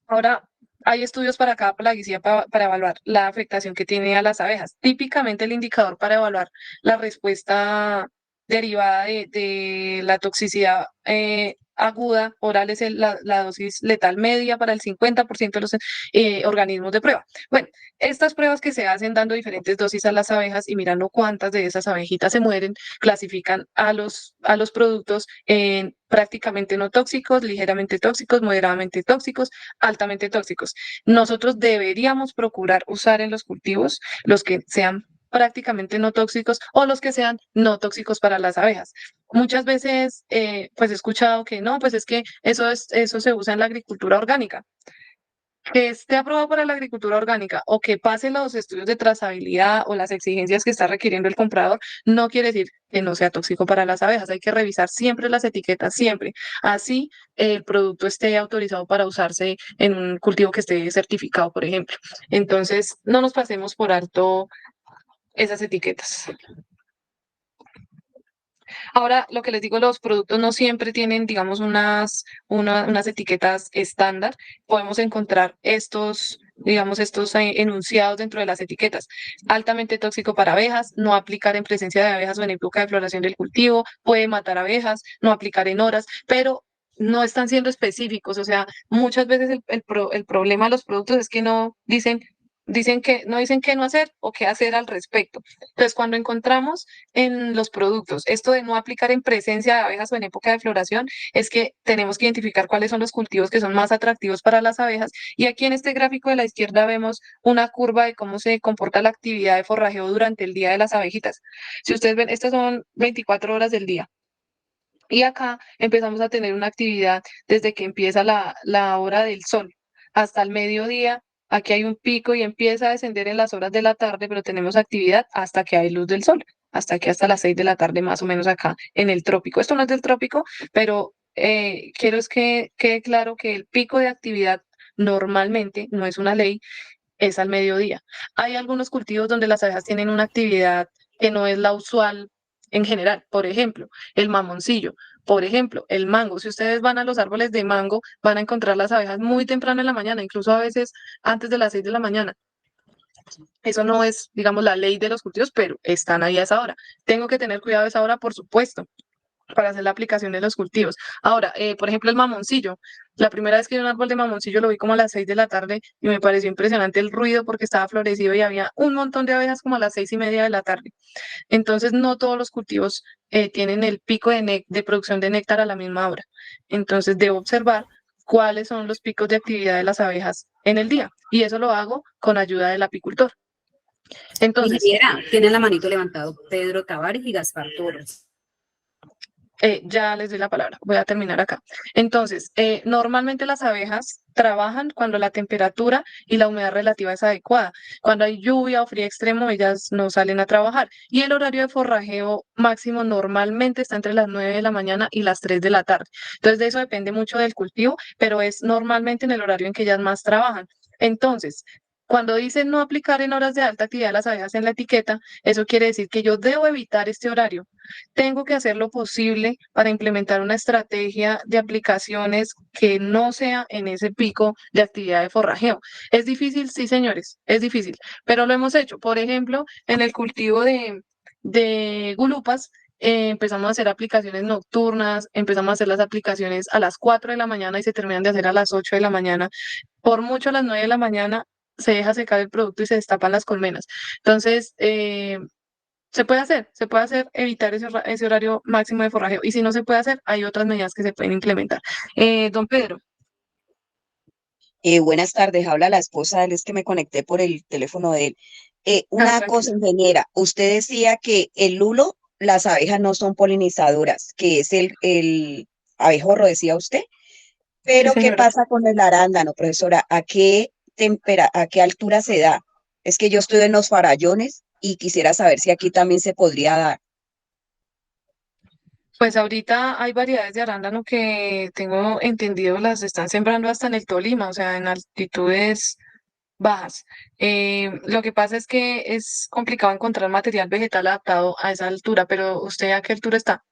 Ahora, hay estudios para cada plaguicida para evaluar la afectación que tiene a las abejas. Típicamente el indicador para evaluar la respuesta derivada de la toxicidad aguda oral es la dosis letal media para el 50% de los organismos de prueba. Bueno, estas pruebas que se hacen dando diferentes dosis a las abejas y mirando cuántas de esas abejitas se mueren, clasifican a los productos en prácticamente no tóxicos, ligeramente tóxicos, moderadamente tóxicos, altamente tóxicos. Nosotros deberíamos procurar usar en los cultivos los que sean prácticamente no tóxicos o los que sean no tóxicos para las abejas. Muchas veces, pues he escuchado que no, pues es que eso se usa en la agricultura orgánica. Que esté aprobado para la agricultura orgánica o que pase los estudios de trazabilidad o las exigencias que está requiriendo el comprador, no quiere decir que no sea tóxico para las abejas. Hay que revisar siempre las etiquetas, siempre. Así el producto esté autorizado para usarse en un cultivo que esté certificado, por ejemplo. Entonces, no nos pasemos por alto esas etiquetas. Ahora, lo que les digo, los productos no siempre tienen, digamos, unas etiquetas estándar. Podemos encontrar estos digamos, estos enunciados dentro de las etiquetas. Altamente tóxico para abejas, no aplicar en presencia de abejas o en época de floración del cultivo, puede matar abejas, no aplicar en horas, pero no están siendo específicos. O sea, muchas veces el problema de los productos es que no dicen qué no hacer o qué hacer al respecto. Entonces, cuando encontramos en los productos esto de no aplicar en presencia de abejas o en época de floración, es que tenemos que identificar cuáles son los cultivos que son más atractivos para las abejas. Y aquí en este gráfico de la izquierda vemos una curva de cómo se comporta la actividad de forrajeo durante el día de las abejitas. Si ustedes ven, estas son 24 horas del día. Y acá empezamos a tener una actividad desde que empieza la hora del sol hasta el mediodía. Aquí hay un pico y empieza a descender en las horas de la tarde, pero tenemos actividad hasta que hay luz del sol, hasta las 6 de la tarde más o menos acá en el trópico. Esto no es del trópico, pero quiero es que quede claro que el pico de actividad normalmente, no es una ley, es al mediodía. Hay algunos cultivos donde las abejas tienen una actividad que no es la usual en general. Por ejemplo, el mamoncillo. Por ejemplo, el mango. Si ustedes van a los árboles de mango, van a encontrar las abejas muy temprano en la mañana, incluso a veces antes de las 6 de la mañana. Eso no es, digamos, la ley de los cultivos, pero están ahí a esa hora. Tengo que tener cuidado a esa hora, por supuesto, para hacer la aplicación de los cultivos. Ahora, por ejemplo, el mamoncillo. La primera vez que vi un árbol de mamoncillo lo vi como a las 6 de la tarde y me pareció impresionante el ruido porque estaba florecido y había un montón de abejas como a las 6:30 de la tarde. Entonces, no todos los cultivos tienen el pico de producción de néctar a la misma hora. Entonces, debo observar cuáles son los picos de actividad de las abejas en el día. Y eso lo hago con ayuda del apicultor. Entonces, Ingeniera, tienen la manito levantado Pedro Tavares y Gaspar Torres. ya les doy la palabra, voy a terminar acá. Entonces, normalmente las abejas trabajan cuando la temperatura y la humedad relativa es adecuada. Cuando hay lluvia o frío extremo, ellas no salen a trabajar. Y el horario de forrajeo máximo normalmente está entre las 9 de la mañana y las 3 de la tarde. Entonces, de eso depende mucho del cultivo, pero es normalmente en el horario en que ellas más trabajan. Entonces, cuando dicen no aplicar en horas de alta actividad de las abejas en la etiqueta, eso quiere decir que yo debo evitar este horario. Tengo que hacer lo posible para implementar una estrategia de aplicaciones que no sea en ese pico de actividad de forrajeo. ¿Es difícil? Sí, señores, es difícil, pero lo hemos hecho. Por ejemplo, en el cultivo de gulupas, empezamos a hacer aplicaciones nocturnas, empezamos a hacer las aplicaciones a las 4 de la mañana y se terminan de hacer a las 8 de la mañana. Por mucho a las 9 de la mañana se deja secar el producto y se destapan las colmenas. Entonces, se puede hacer, evitar ese horario máximo de forrajeo. Y si no se puede hacer, hay otras medidas que se pueden implementar. Don Pedro. Buenas tardes, habla la esposa de él, es que me conecté por el teléfono de él. Una cosa, Tranquila. ingeniera, usted decía que el lulo, las abejas no son polinizadoras, que es el abejorro, decía usted, Sí, pero ¿qué señora. pasa con el arándano, profesora? ¿A qué altura se da? Es que yo estoy en los farallones y quisiera saber si aquí también se podría dar. Pues ahorita hay variedades de arándano que tengo entendido las están sembrando hasta en el Tolima, o sea, en altitudes bajas. Lo que pasa es que es complicado encontrar material vegetal adaptado a esa altura, pero ¿usted a qué altura está?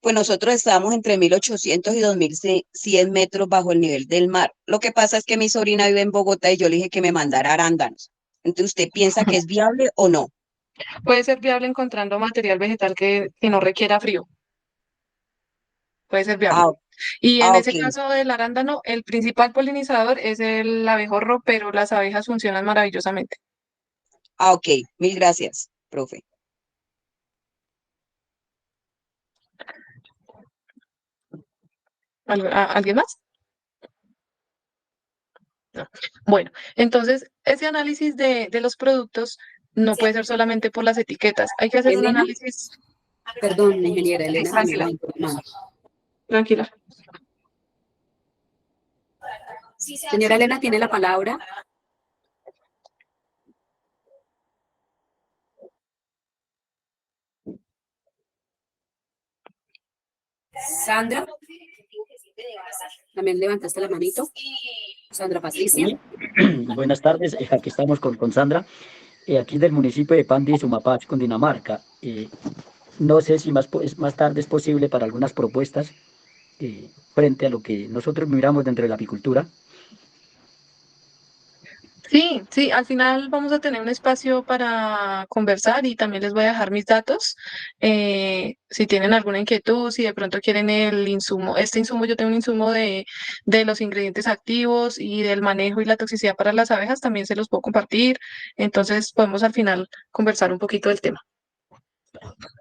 Pues nosotros estábamos entre 1800 y 2100 metros bajo el nivel del mar. Lo que pasa es que mi sobrina vive en Bogotá y yo le dije que me mandara arándanos. Entonces, ¿usted piensa que es viable o no? Puede ser viable encontrando material vegetal que no requiera frío. Puede ser viable. Ah, Y en ah, ese ok. caso del arándano, el principal polinizador es el abejorro, pero las abejas funcionan maravillosamente. Ah, ok. Mil gracias, profe. ¿Alguien más? No. Bueno, entonces ese análisis de los productos no puede ser solamente por las etiquetas. Hay que hacer un Elena, análisis. perdón, ingeniera Sí, Elena, me tranquila, levantó la mano. tranquila. Señora Elena, tiene la palabra. Sandra, también levantaste la manito. Sandra Patricia. Sí, buenas tardes. Aquí estamos con Sandra, aquí del municipio de Pandi, Sumapaz, Cundinamarca. No sé si más tarde es posible para algunas propuestas frente a lo que nosotros miramos dentro de la apicultura. Sí, sí, al final vamos a tener un espacio para conversar y también les voy a dejar mis datos. Si tienen alguna inquietud, si de pronto quieren el insumo, este insumo, yo tengo un insumo de los ingredientes activos y del manejo y la toxicidad para las abejas, también se los puedo compartir. Entonces podemos al final conversar un poquito del tema.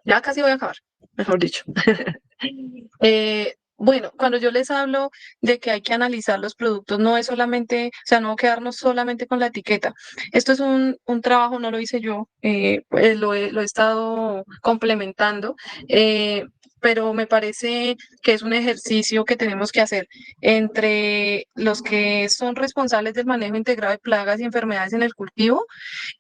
Ya casi voy a acabar, mejor dicho. Bueno, cuando yo les hablo de que hay que analizar los productos, no es solamente, o sea, no quedarnos solamente con la etiqueta. Esto es un trabajo, no lo hice yo, pues lo he estado complementando, pero me parece que es un ejercicio que tenemos que hacer entre los que son responsables del manejo integrado de plagas y enfermedades en el cultivo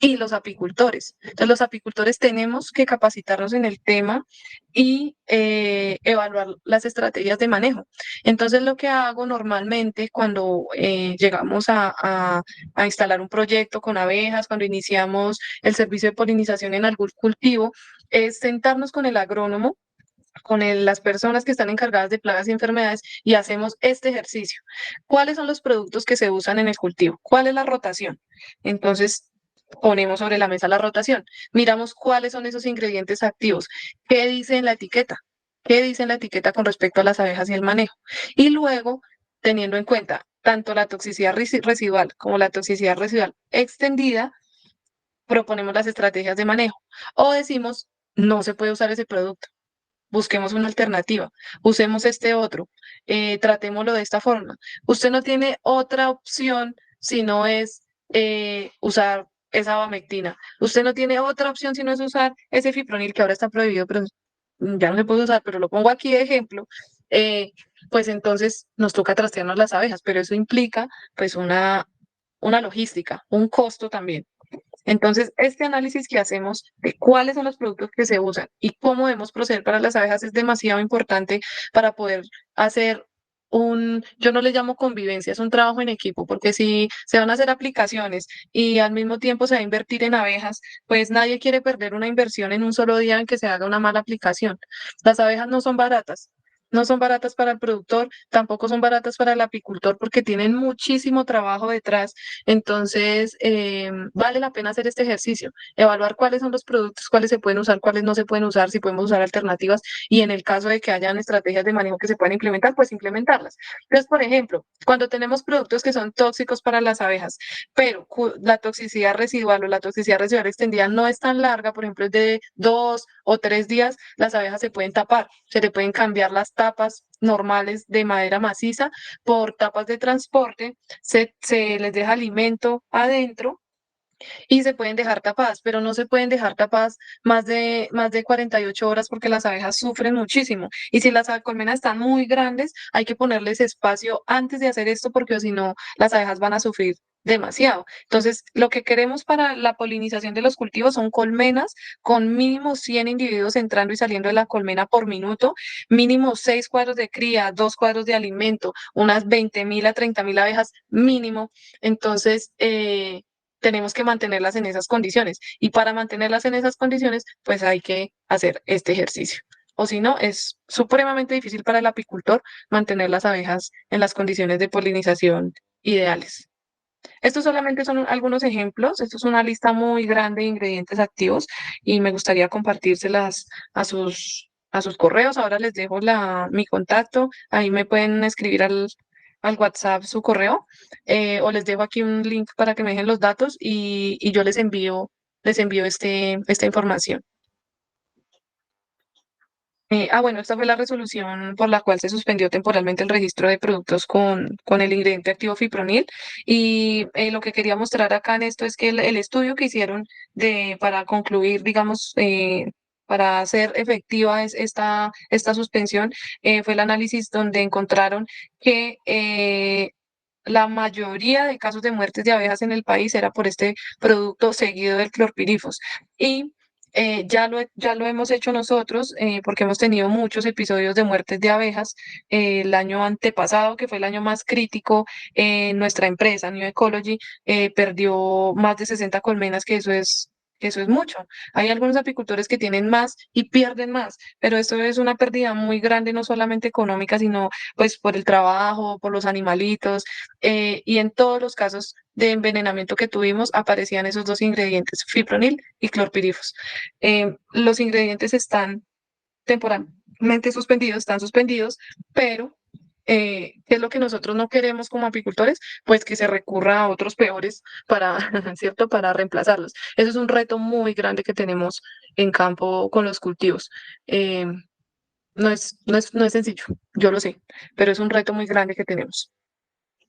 y los apicultores. Entonces, los apicultores tenemos que capacitarnos en el tema y evaluar las estrategias de manejo. Entonces, lo que hago normalmente cuando llegamos a instalar un proyecto con abejas, cuando iniciamos el servicio de polinización en algún cultivo, es sentarnos con el agrónomo, las personas que están encargadas de plagas y enfermedades y hacemos este ejercicio. ¿Cuáles son los productos que se usan en el cultivo? ¿Cuál es la rotación? Entonces, ponemos sobre la mesa la rotación. Miramos cuáles son esos ingredientes activos. ¿Qué dice en la etiqueta? ¿Qué dice en la etiqueta con respecto a las abejas y el manejo? Y luego, teniendo en cuenta tanto la toxicidad residual como la toxicidad residual extendida, proponemos las estrategias de manejo. O decimos, no se puede usar ese producto, busquemos una alternativa, usemos este otro, tratémoslo de esta forma. Usted no tiene otra opción si no es usar esa abamectina. Usted no tiene otra opción si no es usar ese fipronil que ahora está prohibido, pero ya no se puede usar, pero lo pongo aquí de ejemplo. eh, pues entonces nos toca trastearnos las abejas, pero eso implica pues una logística, un costo también. Entonces, este análisis que hacemos de cuáles son los productos que se usan y cómo debemos proceder para las abejas es demasiado importante para poder hacer yo no le llamo convivencia, es un trabajo en equipo, porque si se van a hacer aplicaciones y al mismo tiempo se va a invertir en abejas, pues nadie quiere perder una inversión en un solo día en que se haga una mala aplicación. Las abejas no son baratas. No son baratas para el productor, tampoco son baratas para el apicultor porque tienen muchísimo trabajo detrás. Entonces, vale la pena hacer este ejercicio, evaluar cuáles son los productos, cuáles se pueden usar, cuáles no se pueden usar, si podemos usar alternativas y en el caso de que hayan estrategias de manejo que se puedan implementar, pues implementarlas. Entonces, por ejemplo, cuando tenemos productos que son tóxicos para las abejas, pero la toxicidad residual o la toxicidad residual extendida no es tan larga, por ejemplo, es de 2 o 3 días, las abejas se pueden tapar, se le pueden cambiar las tapas normales de madera maciza por tapas de transporte, se les deja alimento adentro y se pueden dejar tapadas, pero no se pueden dejar tapadas más de 48 horas porque las abejas sufren muchísimo. Y si las colmenas están muy grandes, hay que ponerles espacio antes de hacer esto porque si no, las abejas van a sufrir demasiado. Entonces, lo que queremos para la polinización de los cultivos son colmenas con mínimo 100 individuos entrando y saliendo de la colmena por minuto, mínimo 6 cuadros de cría, 2 cuadros de alimento, unas 20.000 a 30.000 abejas mínimo. Entonces, tenemos que mantenerlas en esas condiciones. Y para mantenerlas en esas condiciones, pues hay que hacer este ejercicio. O si no, es supremamente difícil para el apicultor mantener las abejas en las condiciones de polinización ideales. Estos solamente son algunos ejemplos. Esto es una lista muy grande de ingredientes activos y me gustaría compartírselas a sus correos. Ahora les dejo mi contacto. Ahí me pueden escribir al WhatsApp su correo o les dejo aquí un link para que me dejen los datos y yo les envío esta información. Bueno, esta fue la resolución por la cual se suspendió temporalmente el registro de productos con el ingrediente activo fipronil. Y lo que quería mostrar acá en esto es que el estudio que hicieron para concluir, digamos, para hacer efectiva esta suspensión, fue el análisis donde encontraron que la mayoría de casos de muertes de abejas en el país era por este producto seguido del clorpirifos. Y ya lo hemos hecho nosotros porque hemos tenido muchos episodios de muertes de abejas. El año antepasado, que fue el año más crítico, nuestra empresa, New Ecology, perdió más de 60 colmenas, que eso es que eso es mucho. Hay algunos apicultores que tienen más y pierden más, pero esto es una pérdida muy grande, no solamente económica, sino pues por el trabajo, por los animalitos, y en todos los casos de envenenamiento que tuvimos aparecían esos dos ingredientes, fipronil y clorpirifos. Los ingredientes están temporalmente suspendidos, están suspendidos, pero ¿qué es lo que nosotros no queremos como apicultores? Pues que se recurra a otros peores para, ¿cierto? Para reemplazarlos. Eso es un reto muy grande que tenemos en campo con los cultivos. Eh, no es sencillo, yo lo sé, pero es un reto muy grande que tenemos.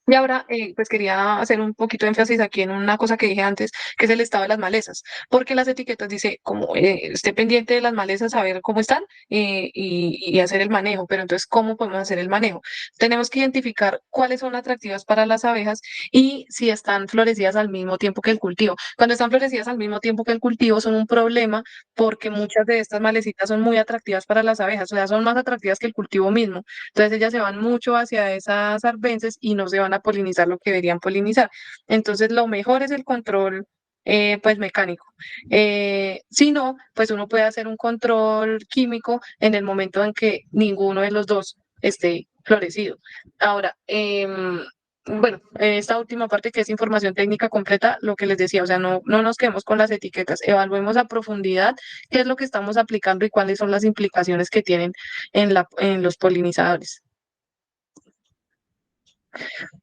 Y ahora, pues quería hacer un poquito de énfasis aquí en una cosa que dije antes, que es el estado de las malezas, porque las etiquetas dice como esté pendiente de las malezas, saber cómo están y hacer el manejo, pero entonces, ¿cómo podemos hacer el manejo? Tenemos que identificar cuáles son atractivas para las abejas y si están florecidas al mismo tiempo que el cultivo. Cuando están florecidas al mismo tiempo que el cultivo son un problema porque muchas de estas malecitas son muy atractivas para las abejas, o sea, son más atractivas que el cultivo mismo. Entonces ellas se van mucho hacia esas arbences y no se van a polinizar lo que deberían polinizar. Entonces lo mejor es el control pues mecánico. Si no, pues uno puede hacer un control químico en el momento en que ninguno de los dos esté florecido. Ahora, bueno, esta última parte que es información técnica completa, lo que les decía, o sea, no nos quedemos con las etiquetas, evaluemos a profundidad qué es lo que estamos aplicando y cuáles son las implicaciones que tienen en los polinizadores.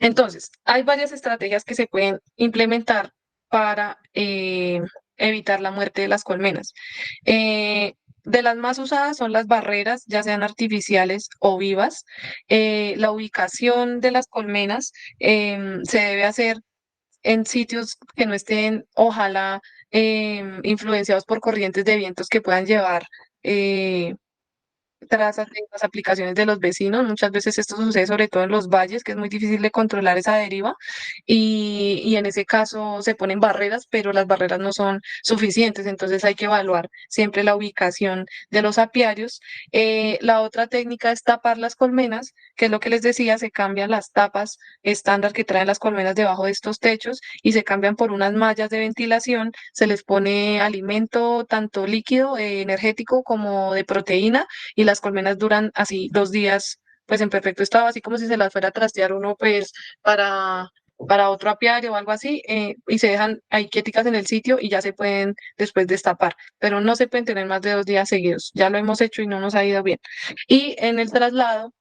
Entonces, hay varias estrategias que se pueden implementar para evitar la muerte de las colmenas. De las más usadas son las barreras, ya sean artificiales o vivas. La ubicación de las colmenas se debe hacer en sitios que no estén, ojalá, influenciados por corrientes de vientos que puedan llevar eh, trazas de las aplicaciones de los vecinos. Muchas veces esto sucede sobre todo en los valles, que es muy difícil de controlar esa deriva y en ese caso se ponen barreras, pero las barreras no son suficientes, entonces hay que evaluar siempre la ubicación de los apiarios. La otra técnica es tapar las colmenas, que es lo que les decía, se cambian las tapas estándar que traen las colmenas debajo de estos techos y se cambian por unas mallas de ventilación, se les pone alimento tanto líquido, energético como de proteína y las colmenas duran así 2 días, pues en perfecto estado, así como si se las fuera a trastear uno, pues para otro apiario o algo así, y se dejan ahí quieticas en el sitio y ya se pueden después destapar, pero no se pueden tener más de 2 días seguidos. Ya lo hemos hecho y no nos ha ido bien. Y en el traslado,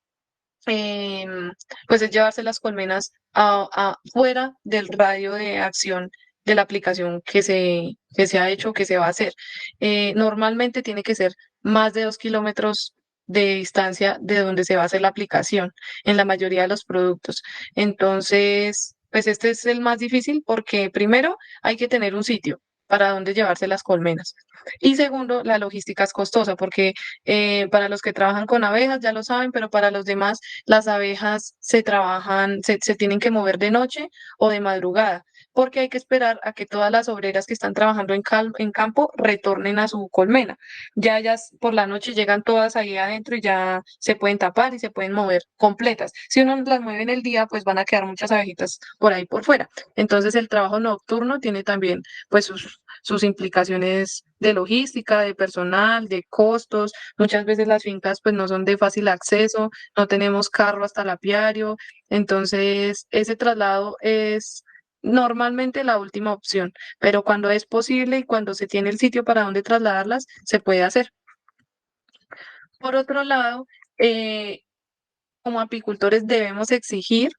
pues es llevarse las colmenas fuera del radio de acción de la aplicación que se ha hecho, que se va a hacer. Normalmente tiene que ser más de 2 kilómetros de distancia de donde se va a hacer la aplicación en la mayoría de los productos. Entonces, pues este es el más difícil porque primero hay que tener un sitio para donde llevarse las colmenas. Y segundo, la logística es costosa porque para los que trabajan con abejas ya lo saben, pero para los demás las abejas se tienen que mover de noche o de madrugada, porque hay que esperar a que todas las obreras que están trabajando en campo retornen a su colmena. Ya ellas por la noche llegan todas ahí adentro y ya se pueden tapar y se pueden mover completas. Si uno las mueve en el día, pues van a quedar muchas abejitas por ahí por fuera. Entonces el trabajo nocturno tiene también pues sus implicaciones de logística, de personal, de costos. Muchas veces las fincas pues no son de fácil acceso, no tenemos carro hasta el apiario, entonces ese traslado es normalmente la última opción, pero cuando es posible y cuando se tiene el sitio para donde trasladarlas, se puede hacer. Por otro lado, como apicultores debemos exigir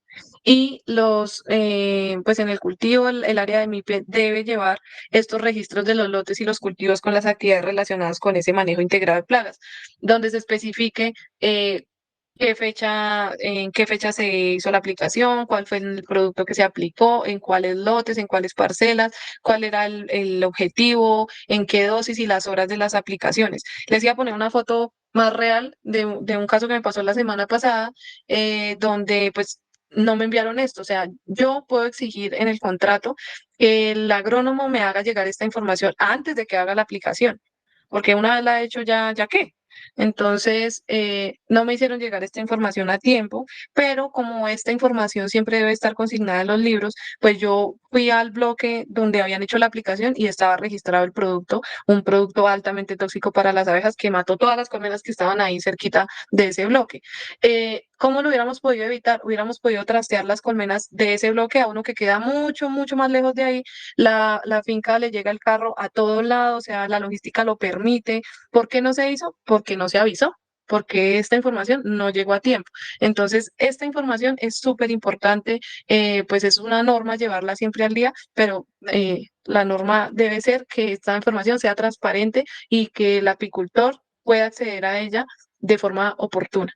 y pues en el cultivo, el área de MIPE debe llevar estos registros de los lotes y los cultivos con las actividades relacionadas con ese manejo integrado de plagas, donde se especifique en qué fecha se hizo la aplicación, cuál fue el producto que se aplicó, en cuáles lotes, en cuáles parcelas, cuál era el objetivo, en qué dosis y las horas de las aplicaciones. Les iba a poner una foto más real de un caso que me pasó la semana pasada, donde pues no me enviaron esto. O sea, yo puedo exigir en el contrato que el agrónomo me haga llegar esta información antes de que haga la aplicación, porque una vez la he hecho ya qué. Entonces, no me hicieron llegar esta información a tiempo, pero como esta información siempre debe estar consignada en los libros, pues yo fui al bloque donde habían hecho la aplicación y estaba registrado el producto, un producto altamente tóxico para las abejas que mató todas las colmenas que estaban ahí cerquita de ese bloque. ¿Cómo lo hubiéramos podido evitar? Hubiéramos podido trastear las colmenas de ese bloque a uno que queda mucho, mucho más lejos de ahí. La finca le llega el carro a todos lados, o sea, la logística lo permite. ¿Por qué no se hizo? Porque no se avisó, porque esta información no llegó a tiempo. Entonces, esta información es súper importante, pues es una norma llevarla siempre al día, pero la norma debe ser que esta información sea transparente y que el apicultor pueda acceder a ella de forma oportuna.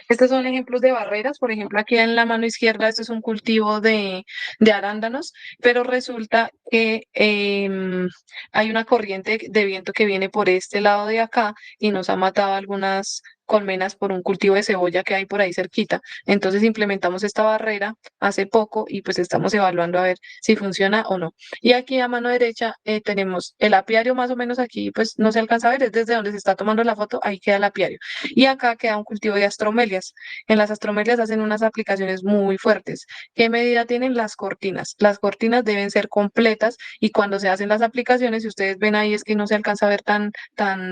Estos son ejemplos de barreras. Por ejemplo, aquí en la mano izquierda, esto es un cultivo de arándanos, pero resulta que hay una corriente de viento que viene por este lado de acá y nos ha matado algunas colmenas por un cultivo de cebolla que hay por ahí cerquita. Entonces implementamos esta barrera hace poco y pues estamos evaluando a ver si funciona o no. Y aquí a mano derecha tenemos el apiario, más o menos aquí pues no se alcanza a ver, es desde donde se está tomando la foto, ahí queda el apiario. Y acá queda un cultivo de astromelias. En las astromelias hacen unas aplicaciones muy fuertes. ¿Qué medida tienen las cortinas? Las cortinas deben ser completas y cuando se hacen las aplicaciones, si ustedes ven ahí es que no se alcanza a ver tan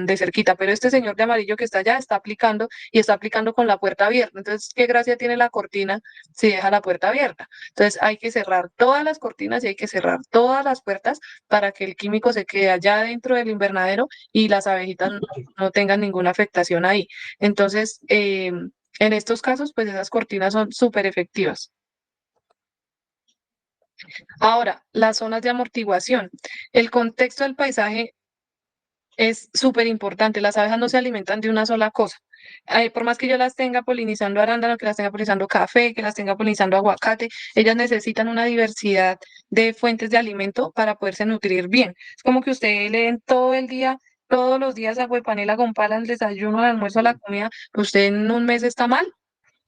de cerquita, pero este señor de amarillo que está allá está aplicando y está aplicando con la puerta abierta. Entonces, ¿qué gracia tiene la cortina si deja la puerta abierta? Entonces, hay que cerrar todas las cortinas y hay que cerrar todas las puertas para que el químico se quede allá dentro del invernadero y las abejitas no tengan ninguna afectación ahí. Entonces, en estos casos, pues esas cortinas son súper efectivas. Ahora, las zonas de amortiguación. El contexto del paisaje es súper importante. Las abejas no se alimentan de una sola cosa. Por más que yo las tenga polinizando arándano, que las tenga polinizando café, que las tenga polinizando aguacate, ellas necesitan una diversidad de fuentes de alimento para poderse nutrir bien. Es como que usted le den todo el día, todos los días agua de panela con pala, el desayuno, el almuerzo, la comida, usted en un mes está mal.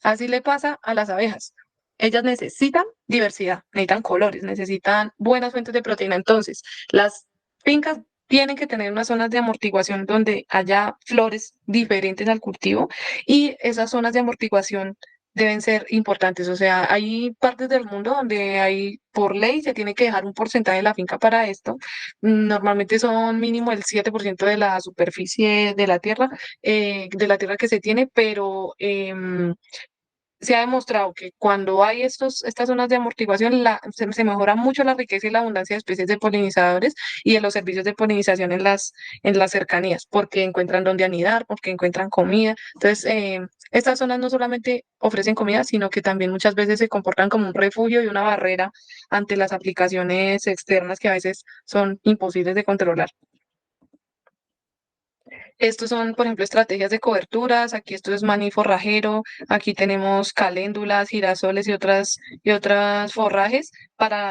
Así le pasa a las abejas. Ellas necesitan diversidad, necesitan colores, necesitan buenas fuentes de proteína. Entonces, las fincas tienen que tener unas zonas de amortiguación donde haya flores diferentes al cultivo y esas zonas de amortiguación deben ser importantes. O sea, hay partes del mundo donde hay, por ley, se tiene que dejar un porcentaje de la finca para esto. Normalmente son mínimo el 7% de la superficie de la tierra que se tiene, pero se ha demostrado que cuando hay estas zonas de amortiguación, se mejora mucho la riqueza y la abundancia de especies de polinizadores y de los servicios de polinización en las cercanías, porque encuentran dónde anidar, porque encuentran comida. Entonces, estas zonas no solamente ofrecen comida, sino que también muchas veces se comportan como un refugio y una barrera ante las aplicaciones externas que a veces son imposibles de controlar. Estos son, por ejemplo, estrategias de coberturas. Aquí esto es maní forrajero. Aquí tenemos caléndulas, girasoles y otras forrajes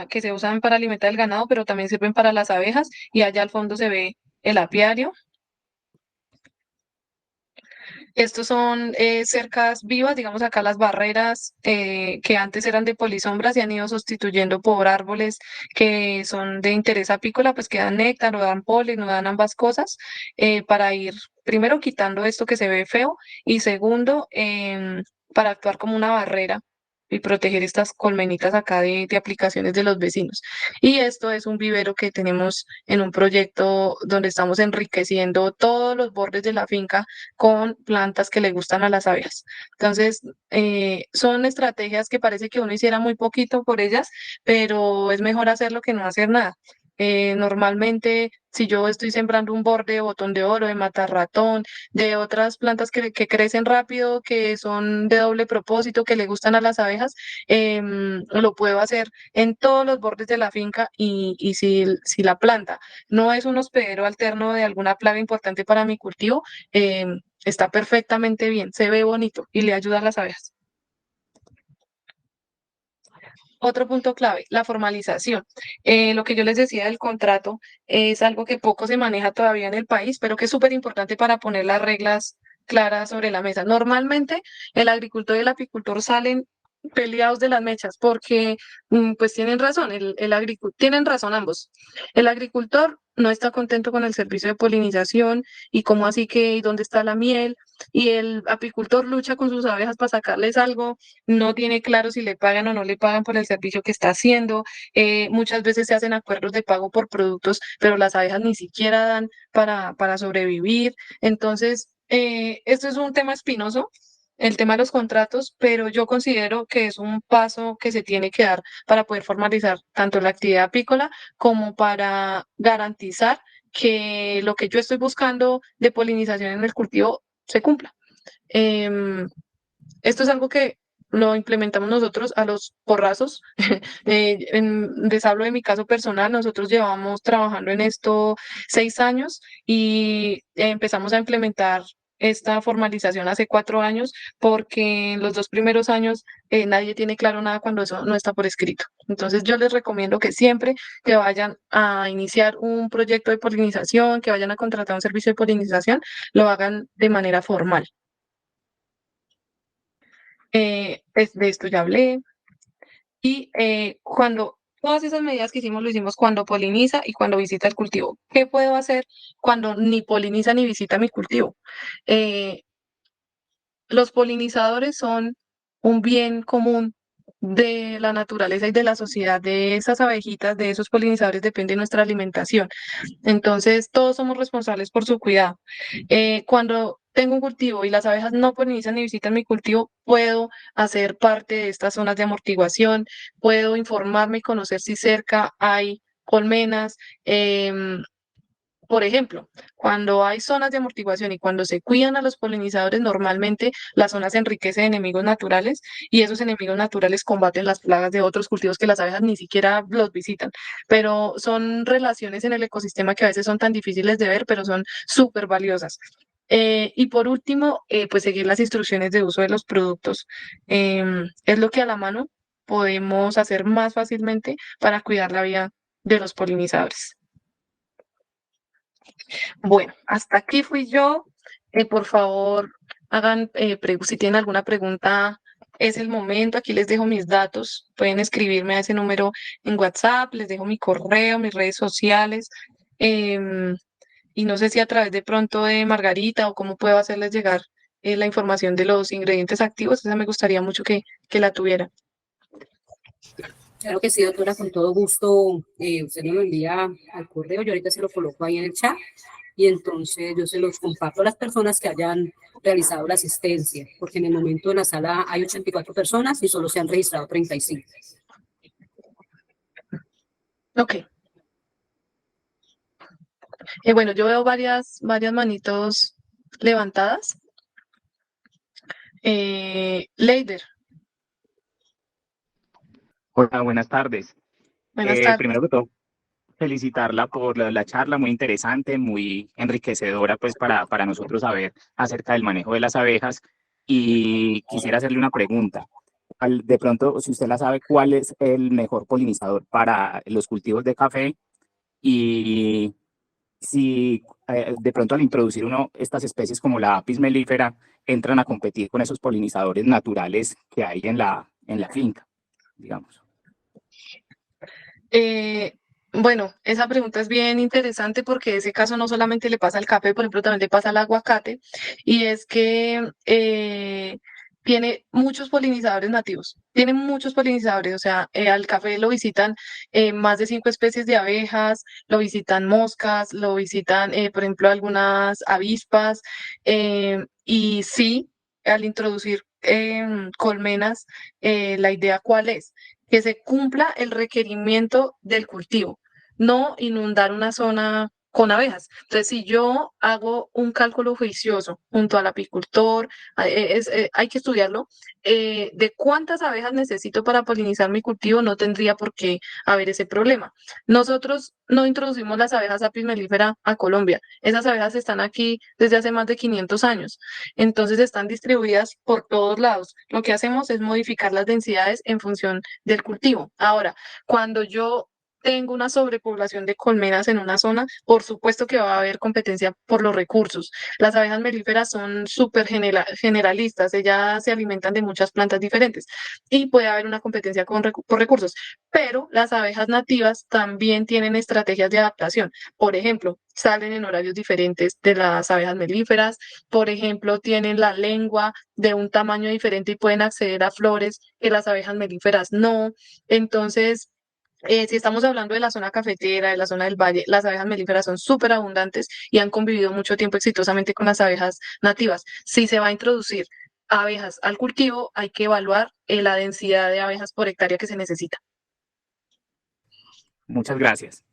que se usan para alimentar el ganado, pero también sirven para las abejas. Y allá al fondo se ve el apiario. Estos son cercas vivas, digamos acá las barreras que antes eran de polisombras y han ido sustituyendo por árboles que son de interés apícola, pues que dan néctar o dan polen o dan ambas cosas para ir primero quitando esto que se ve feo y segundo para actuar como una barrera y proteger estas colmenitas acá de aplicaciones de los vecinos. Y esto es un vivero que tenemos en un proyecto donde estamos enriqueciendo todos los bordes de la finca con plantas que le gustan a las abejas. Entonces, son estrategias que parece que uno hiciera muy poquito por ellas, pero es mejor hacerlo que no hacer nada. Normalmente, si yo estoy sembrando un borde de botón de oro, de matarratón, de otras plantas que crecen rápido, que son de doble propósito, que le gustan a las abejas, lo puedo hacer en todos los bordes de la finca y si la planta no es un hospedero alterno de alguna plaga importante para mi cultivo, está perfectamente bien, se ve bonito y le ayuda a las abejas. Otro punto clave, la formalización. Lo que yo les decía del contrato es algo que poco se maneja todavía en el país, pero que es súper importante para poner las reglas claras sobre la mesa. Normalmente el agricultor y el apicultor salen peleados de las mechas porque pues tienen razón, tienen razón ambos. El agricultor no está contento con el servicio de polinización y cómo así que, ¿y dónde está la miel? y el apicultor lucha con sus abejas para sacarles algo, no tiene claro si le pagan o no le pagan por el servicio que está haciendo. Muchas veces se hacen acuerdos de pago por productos, pero las abejas ni siquiera dan para sobrevivir. Entonces, esto es un tema espinoso, el tema de los contratos, pero yo considero que es un paso que se tiene que dar para poder formalizar tanto la actividad apícola como para garantizar que lo que yo estoy buscando de polinización en el cultivo se cumpla. Em, Esto es algo que lo implementamos nosotros a los porrazos. Les hablo de mi caso personal, nosotros llevamos trabajando en esto 6 años y empezamos a implementar esta formalización hace 4 años porque en los 2 primeros años nadie tiene claro nada cuando eso no está por escrito. Entonces yo les recomiendo que siempre que vayan a iniciar un proyecto de polinización, que vayan a contratar un servicio de polinización, lo hagan de manera formal. De esto ya hablé. Y cuando todas esas medidas que hicimos, lo hicimos cuando poliniza y cuando visita el cultivo. ¿Qué puedo hacer cuando ni poliniza ni visita mi cultivo? Eh, los polinizadores son un bien común de la naturaleza y de la sociedad. De esas abejitas, de esos polinizadores depende nuestra alimentación. Entonces, todos somos responsables por su cuidado. Cuando tengo un cultivo y las abejas no polinizan ni visitan mi cultivo, puedo hacer parte de estas zonas de amortiguación, puedo informarme y conocer si cerca hay colmenas. Por ejemplo, cuando hay zonas de amortiguación y cuando se cuidan a los polinizadores, normalmente la zona se enriquece de enemigos naturales y esos enemigos naturales combaten las plagas de otros cultivos que las abejas ni siquiera los visitan. Pero son relaciones en el ecosistema que a veces son tan difíciles de ver, pero son súper valiosas. Y por último, pues seguir las instrucciones de uso de los productos. Es lo que a la mano podemos hacer más fácilmente para cuidar la vida de los polinizadores. Bueno, hasta aquí fui yo. Por favor, hagan, si tienen alguna pregunta, es el momento. Aquí les dejo mis datos. Pueden escribirme a ese número en WhatsApp, les dejo mi correo, mis redes sociales. em, y no sé si a través de pronto de Margarita o cómo puedo hacerles llegar la información de los ingredientes activos. Esa me gustaría mucho que la tuviera. Claro que sí, doctora, con todo gusto. Usted me lo envía al correo, yo ahorita se lo coloco ahí en el chat y entonces yo se los comparto a las personas que hayan realizado la asistencia, porque en el momento en la sala hay 84 personas y solo se han registrado 35. Ok. Bueno, yo veo varias manitos levantadas. Leider, Hola, buenas tardes. buenas tardes. Primero que todo, felicitarla por la charla, muy interesante, muy enriquecedora, pues para nosotros saber acerca del manejo de las abejas. Y quisiera hacerle una pregunta. De pronto, si usted la sabe, ¿cuál es el mejor polinizador para los cultivos de café? Y si de pronto al introducir estas especies como la Apis mellifera, entran a competir con esos polinizadores naturales que hay en la finca, digamos. Bueno, esa pregunta es bien interesante porque ese caso no solamente le pasa al café, por ejemplo, también le pasa al aguacate, y es que tiene muchos polinizadores nativos, tiene muchos polinizadores, o sea, al café lo visitan más de 5 especies de abejas, lo visitan moscas, lo visitan, por ejemplo, algunas avispas, y sí, al introducir colmenas, la idea cuál es que se cumpla el requerimiento del cultivo, no inundar una zona con abejas. Entonces, si yo hago un cálculo juicioso junto al apicultor, hay que estudiarlo, de cuántas abejas necesito para polinizar mi cultivo, no tendría por qué haber ese problema. Nosotros no introducimos las abejas Apis mellifera a Colombia. Esas abejas están aquí desde hace más de 500 años. Entonces, están distribuidas por todos lados. Lo que hacemos es modificar las densidades en función del cultivo. Ahora, cuando yo tengo una sobrepoblación de colmenas en una zona, por supuesto que va a haber competencia por los recursos. Las abejas melíferas son súper generalistas, ellas se alimentan de muchas plantas diferentes y puede haber una competencia por recursos, pero las abejas nativas también tienen estrategias de adaptación. Por ejemplo, salen en horarios diferentes de las abejas melíferas, por ejemplo, tienen la lengua de un tamaño diferente y pueden acceder a flores que las abejas melíferas no. Entonces, si estamos hablando de la zona cafetera, de la zona del valle, las abejas melíferas son súper abundantes y han convivido mucho tiempo exitosamente con las abejas nativas. Si se va a introducir abejas al cultivo, hay que evaluar la densidad de abejas por hectárea que se necesita. Muchas gracias.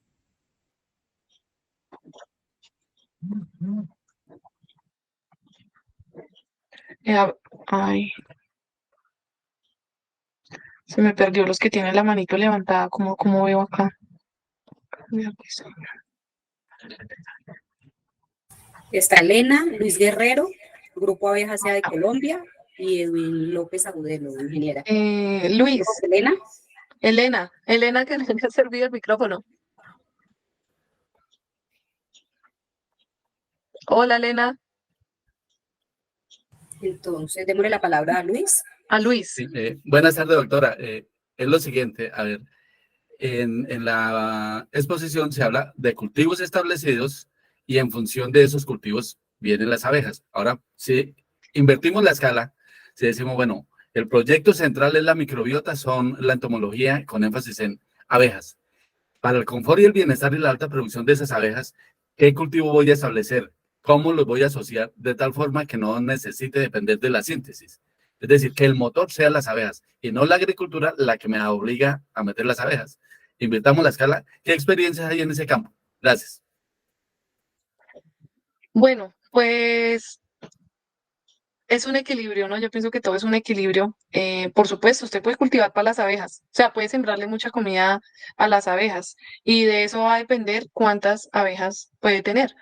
Ay, se me perdió los que tienen la manito levantada, como veo acá. Está Elena, Luis Guerrero, Grupo Abeja Sea de Colombia y Edwin López Agudelo, ingeniera. Luis, Elena, Elena que le ha servido el micrófono. Hola, Elena. entonces démosle la palabra a Luis. A Luis. Sí, buenas tardes, doctora. Es lo siguiente, a ver, en la exposición se habla de cultivos establecidos y en función de esos cultivos vienen las abejas. Ahora, si invertimos la escala, si decimos, bueno, el proyecto central es la microbiota, son la entomología con énfasis en abejas. Para el confort y el bienestar y la alta producción de esas abejas, ¿qué cultivo voy a establecer? ¿Cómo los voy a asociar de tal forma que no necesite depender de la síntesis? Es decir, que el motor sea las abejas y no la agricultura la que me obliga a meter las abejas. Invirtamos la escala. ¿Qué experiencias hay en ese campo? Gracias. Bueno, pues es un equilibrio, ¿no? Yo pienso que todo es un equilibrio. Por supuesto, usted puede cultivar para las abejas, o sea, puede sembrarle mucha comida a las abejas y de eso va a depender cuántas abejas puede tener.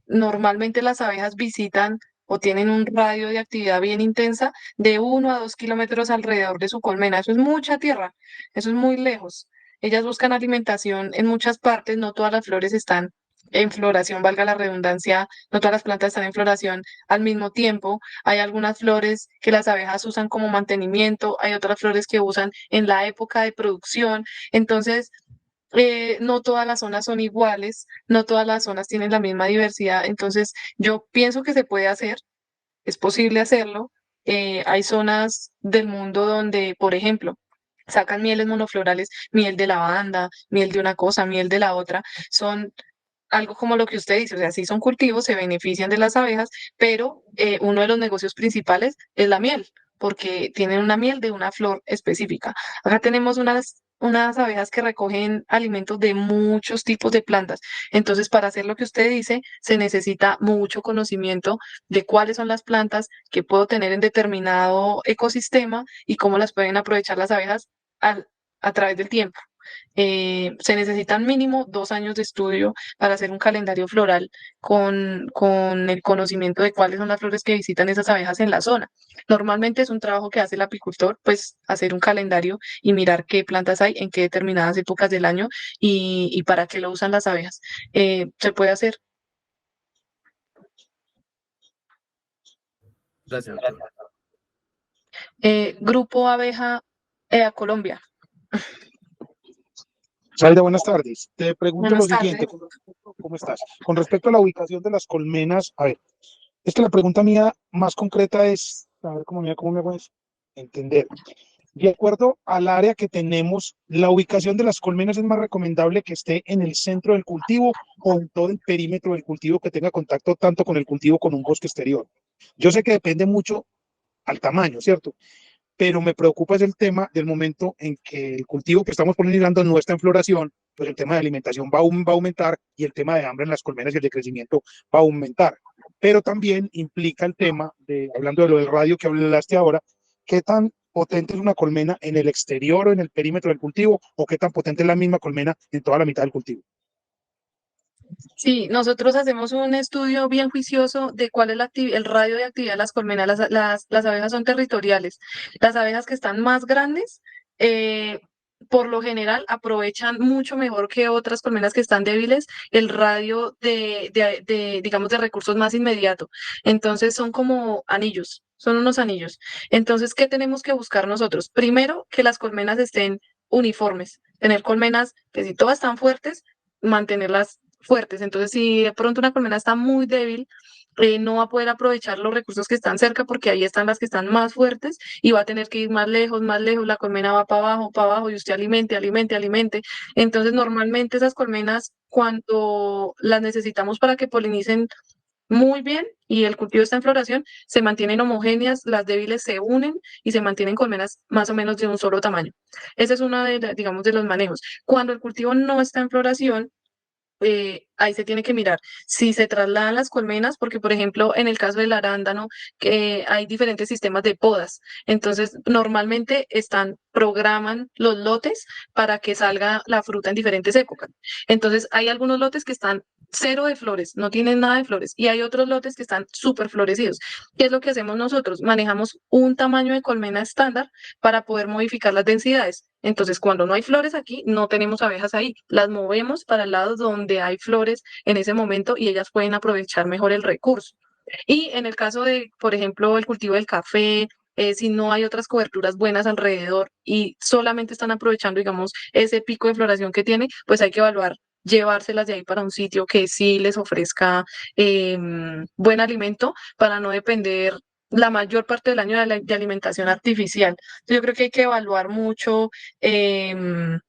Normalmente las abejas visitan o tienen un radio de actividad bien intensa de 1 a 2 kilómetros alrededor de su colmena. Eso es mucha tierra, eso es muy lejos. Ellas buscan alimentación en muchas partes, no todas las flores están en floración, valga la redundancia, no todas las plantas están en floración al mismo tiempo. Hay algunas flores que las abejas usan como mantenimiento, hay otras flores que usan en la época de producción. Entonces, no todas las zonas son iguales, no todas las zonas tienen la misma diversidad, entonces yo pienso que se puede hacer, es posible hacerlo. Hay zonas del mundo donde, por ejemplo, sacan mieles monoflorales, miel de lavanda, miel de una cosa, miel de la otra, son algo como lo que usted dice, o sea, sí son cultivos, se benefician de las abejas, pero uno de los negocios principales es la miel, porque tienen una miel de una flor específica. Acá tenemos unas abejas que recogen alimentos de muchos tipos de plantas. Entonces, para hacer lo que usted dice, se necesita mucho conocimiento de cuáles son las plantas que puedo tener en determinado ecosistema y cómo las pueden aprovechar las abejas a través del tiempo. Se necesitan mínimo 2 años de estudio para hacer un calendario floral con el conocimiento de cuáles son las flores que visitan esas abejas en la zona. Normalmente es un trabajo que hace el apicultor, pues hacer un calendario y mirar qué plantas hay en qué determinadas épocas del año y para qué lo usan las abejas. Se puede hacer. Gracias, doctora. Grupo Abeja Colombia. Zaida, buenas tardes. Te pregunto Buenas lo siguiente, tardes. ¿cómo estás? Con respecto a la ubicación de las colmenas, a ver, es que la pregunta mía más concreta es, a ver cómo me hago entender. De acuerdo al área que tenemos, ¿la ubicación de las colmenas es más recomendable que esté en el centro del cultivo o en todo el perímetro del cultivo que tenga contacto tanto con el cultivo como un bosque exterior? Yo sé que depende mucho al tamaño, ¿cierto? Pero me preocupa es el tema del momento en que el cultivo que estamos polinizando no está en floración, pues el tema de alimentación va a aumentar y el tema de hambre en las colmenas y el de crecimiento va a aumentar. Pero también implica el tema de, hablando de lo del radio que hablaste ahora, qué tan potente es una colmena en el exterior o en el perímetro del cultivo o qué tan potente es la misma colmena en toda la mitad del cultivo. Sí, nosotros hacemos un estudio bien juicioso de cuál es el radio de actividad de las colmenas. Las abejas son territoriales. Las abejas que están más grandes por lo general aprovechan mucho mejor que otras colmenas que están débiles el radio digamos, de recursos más inmediato. Entonces son como anillos, son unos anillos. Entonces, ¿qué tenemos que buscar nosotros? Primero, que las colmenas estén uniformes, tener colmenas que si todas están fuertes, mantenerlas fuertes. Entonces, si de pronto una colmena está muy débil, no va a poder aprovechar los recursos que están cerca porque ahí están las que están más fuertes y va a tener que ir más lejos, la colmena va para abajo y usted alimente, alimente, alimente. Entonces, normalmente esas colmenas, cuando las necesitamos para que polinicen muy bien y el cultivo está en floración, se mantienen homogéneas, las débiles se unen y se mantienen colmenas más o menos de un solo tamaño. Ese es uno digamos, de los manejos. Cuando el cultivo no está en floración, ahí se tiene que mirar si se trasladan las colmenas, porque por ejemplo en el caso del arándano, que hay diferentes sistemas de podas, entonces normalmente programan los lotes para que salga la fruta en diferentes épocas. Entonces hay algunos lotes que están cero de flores, no tienen nada de flores, y hay otros lotes que están súper florecidos. ¿Qué es lo que hacemos nosotros? Manejamos un tamaño de colmena estándar para poder modificar las densidades. Entonces, cuando no hay flores aquí, no tenemos abejas ahí. Las movemos para el lado donde hay flores en ese momento y ellas pueden aprovechar mejor el recurso. Y en el caso de, por ejemplo, el cultivo del café, si no hay otras coberturas buenas alrededor y solamente están aprovechando, digamos, ese pico de floración que tiene, pues hay que evaluar llevárselas de ahí para un sitio que sí les ofrezca buen alimento para no depender la mayor parte del año de alimentación artificial. Yo creo que hay que evaluar mucho el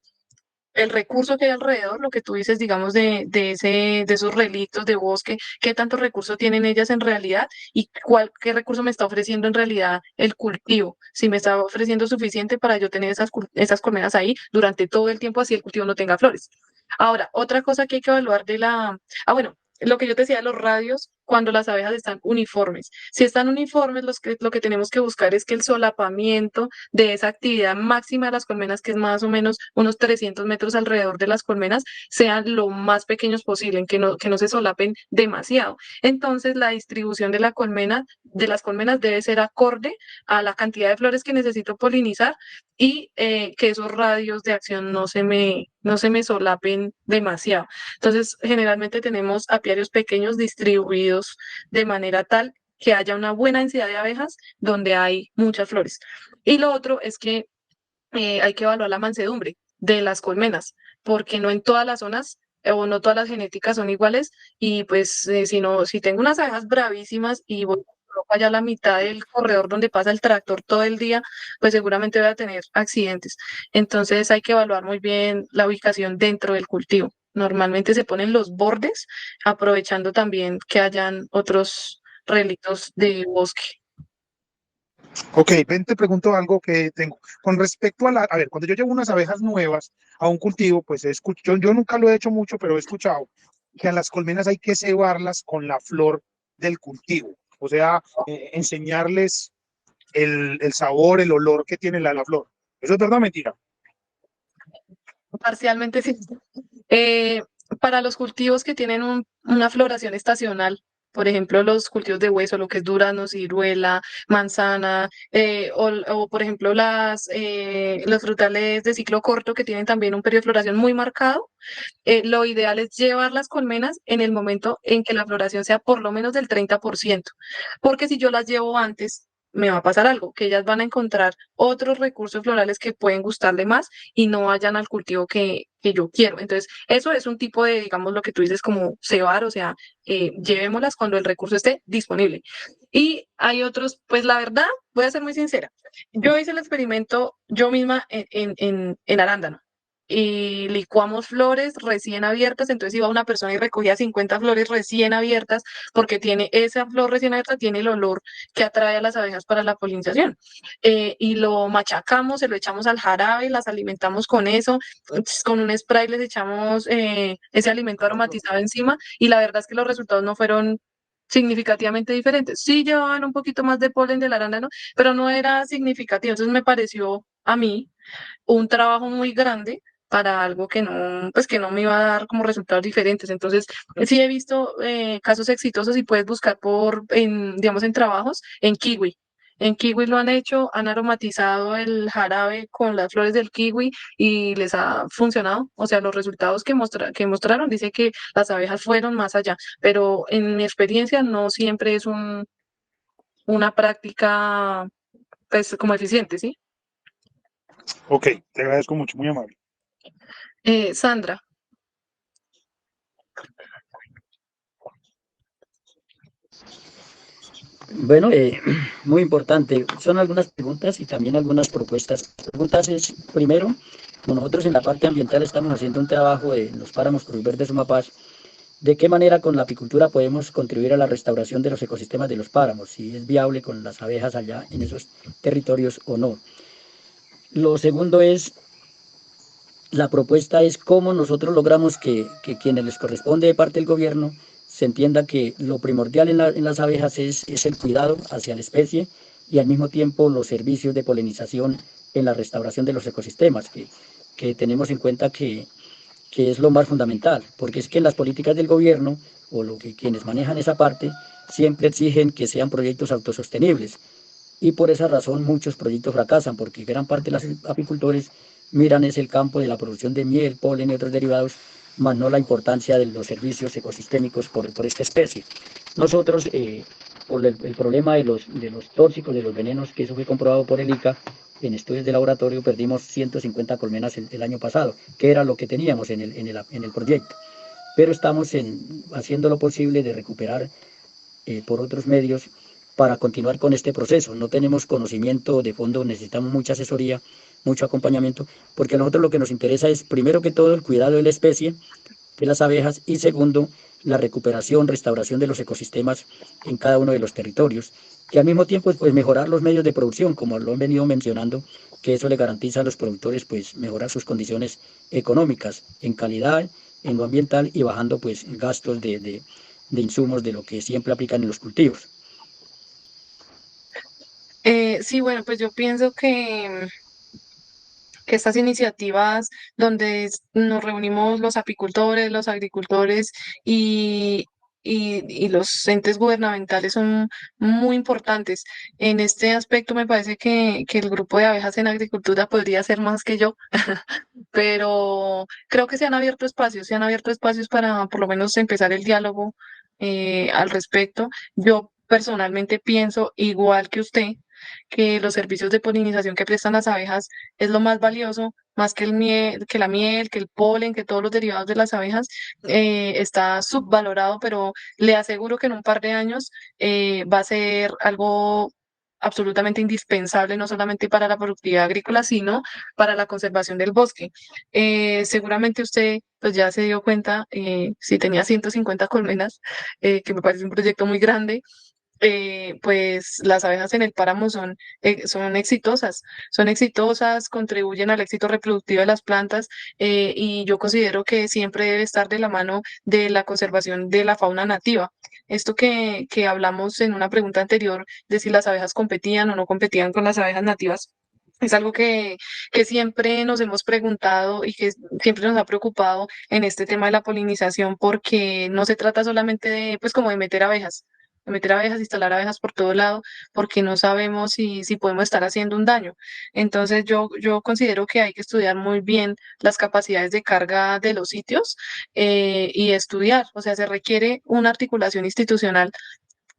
recurso que hay alrededor, lo que tú dices, digamos, de esos relictos de bosque, qué tanto recurso tienen ellas en realidad y qué recurso me está ofreciendo en realidad el cultivo. Si me está ofreciendo suficiente para yo tener esas colmenas ahí durante todo el tiempo, así el cultivo no tenga flores. Ahora, otra cosa que hay que evaluar bueno, lo que yo te decía, los radios, cuando las abejas están uniformes. Si están uniformes, lo que tenemos que buscar es que el solapamiento de esa actividad máxima de las colmenas, que es más o menos unos 300 metros alrededor de las colmenas, sean lo más pequeños posible, que no se solapen demasiado. Entonces, la distribución de las colmenas debe ser acorde a la cantidad de flores que necesito polinizar y que esos radios de acción no se me solapen demasiado. Entonces, generalmente tenemos apiarios pequeños distribuidos de manera tal que haya una buena densidad de abejas donde hay muchas flores. Y lo otro es que hay que evaluar la mansedumbre de las colmenas, porque no en todas las zonas o no todas las genéticas son iguales y pues si tengo unas abejas bravísimas y voy allá a la mitad del corredor donde pasa el tractor todo el día, pues seguramente voy a tener accidentes. Entonces hay que evaluar muy bien la ubicación dentro del cultivo. Normalmente se ponen los bordes, aprovechando también que hayan otros relictos de bosque. Ok, ven, te pregunto algo que tengo. Con respecto a ver, cuando yo llevo unas abejas nuevas a un cultivo, pues yo nunca lo he hecho mucho, pero he escuchado que a las colmenas hay que cebarlas con la flor del cultivo. O sea, enseñarles el sabor, el olor que tiene la flor. ¿Eso es verdad o mentira? Parcialmente sí. Eh, para los cultivos que tienen una floración estacional, por ejemplo, los cultivos de hueso, lo que es durazno, ciruela, manzana, o, por ejemplo los frutales de ciclo corto que tienen también un periodo de floración muy marcado, lo ideal es llevar las colmenas en el momento en que la floración sea por lo menos del 30%, porque si yo las llevo antes, me va a pasar algo, que ellas van a encontrar otros recursos florales que pueden gustarle más y no vayan al cultivo que yo quiero. Entonces, eso es un tipo de, digamos, lo que tú dices como cebar, o sea, llevémoslas cuando el recurso esté disponible. Y hay otros, pues la verdad, voy a ser muy sincera, yo hice el experimento yo misma en arándano y licuamos flores recién abiertas, entonces iba una persona y recogía 50 flores recién abiertas porque tiene esa flor recién abierta, tiene el olor que atrae a las abejas para la polinización. Y lo machacamos, se lo echamos al jarabe, las alimentamos con eso, con un spray les echamos ese alimento aromatizado encima y la verdad es que los resultados no fueron significativamente diferentes. Sí llevaban un poquito más de polen del arándano, pero no era significativo. Entonces me pareció a mí un trabajo muy grande para algo pues que no me iba a dar como resultados diferentes. Entonces, sí he visto casos exitosos y puedes buscar digamos, en trabajos en kiwi. En kiwi lo han hecho, han aromatizado el jarabe con las flores del kiwi y les ha funcionado. O sea, los resultados que mostraron dice que las abejas fueron más allá, pero en mi experiencia no siempre es una práctica pues como eficiente, ¿sí? Ok, te agradezco mucho, muy amable. Sandra, Bueno, muy importante. Son algunas preguntas y también algunas propuestas. Preguntas es, primero, como nosotros en la parte ambiental estamos haciendo un trabajo en los páramos Cruz Verde Sumapaz, ¿de qué manera con la apicultura podemos contribuir a la restauración de los ecosistemas de los páramos? Si es viable con las abejas allá en esos territorios o no. Lo segundo es, la propuesta es cómo nosotros logramos que quienes les corresponde de parte del gobierno se entienda que lo primordial en las abejas es el cuidado hacia la especie y al mismo tiempo los servicios de polinización en la restauración de los ecosistemas, que tenemos en cuenta que es lo más fundamental, porque es que en las políticas del gobierno o lo que quienes manejan esa parte siempre exigen que sean proyectos autosostenibles y por esa razón muchos proyectos fracasan, porque gran parte de los apicultores miran es el campo de la producción de miel, polen y otros derivados, más no la importancia de los servicios ecosistémicos por esta especie. Nosotros, por el problema de los tóxicos, de los venenos, que eso fue comprobado por el ICA, en estudios de laboratorio perdimos 150 colmenas el año pasado, que era lo que teníamos en el proyecto. Pero estamos haciendo lo posible de recuperar por otros medios para continuar con este proceso. No tenemos conocimiento de fondo, necesitamos mucha asesoría, mucho acompañamiento, porque a nosotros lo que nos interesa es, primero que todo, el cuidado de la especie, de las abejas, y segundo, la recuperación, restauración de los ecosistemas en cada uno de los territorios. Y al mismo tiempo, pues mejorar los medios de producción, como lo han venido mencionando, que eso le garantiza a los productores, pues mejorar sus condiciones económicas en calidad, en lo ambiental y bajando pues gastos de insumos de lo que siempre aplican en los cultivos. sí, bueno, pues yo pienso que estas iniciativas donde nos reunimos los apicultores, los agricultores y los entes gubernamentales son muy importantes. En este aspecto me parece que el grupo de abejas en agricultura podría ser más que yo, pero creo que se han abierto espacios para por lo menos empezar el diálogo al respecto. Yo personalmente pienso igual que usted que los servicios de polinización que prestan las abejas es lo más valioso, más que el miel, que la miel, que el polen, que todos los derivados de las abejas, está subvalorado, pero le aseguro que en un par de años va a ser algo absolutamente indispensable, no solamente para la productividad agrícola, sino para la conservación del bosque. Seguramente usted pues ya se dio cuenta, si tenía 150 colmenas, que me parece un proyecto muy grande, pues las abejas en el páramo son exitosas, contribuyen al éxito reproductivo de las plantas y yo considero que siempre debe estar de la mano de la conservación de la fauna nativa. Esto que hablamos en una pregunta anterior de si las abejas competían o no competían con las abejas nativas. Es algo que siempre nos hemos preguntado y que siempre nos ha preocupado en este tema de la polinización, porque no se trata solamente de, pues, como de meter abejas, instalar abejas por todo lado, porque no sabemos si podemos estar haciendo un daño. Entonces yo considero que hay que estudiar muy bien las capacidades de carga de los sitios y estudiar, o sea, se requiere una articulación institucional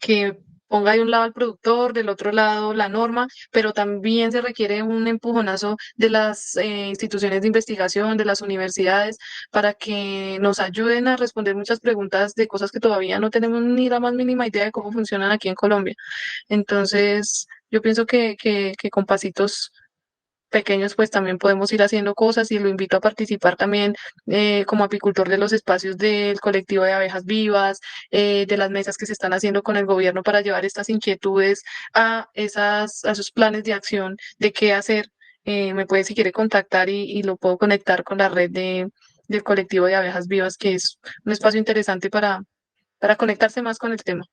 que ponga de un lado al productor, del otro lado la norma, pero también se requiere un empujonazo de las instituciones de investigación, de las universidades, para que nos ayuden a responder muchas preguntas de cosas que todavía no tenemos ni la más mínima idea de cómo funcionan aquí en Colombia. Entonces, yo pienso que con pasitos pequeños pues también podemos ir haciendo cosas y lo invito a participar también como apicultor de los espacios del colectivo de abejas vivas, de las mesas que se están haciendo con el gobierno para llevar estas inquietudes a esos planes de acción de qué hacer. Me puede si quiere contactar y lo puedo conectar con la red del colectivo de abejas vivas, que es un espacio interesante para conectarse más con el tema.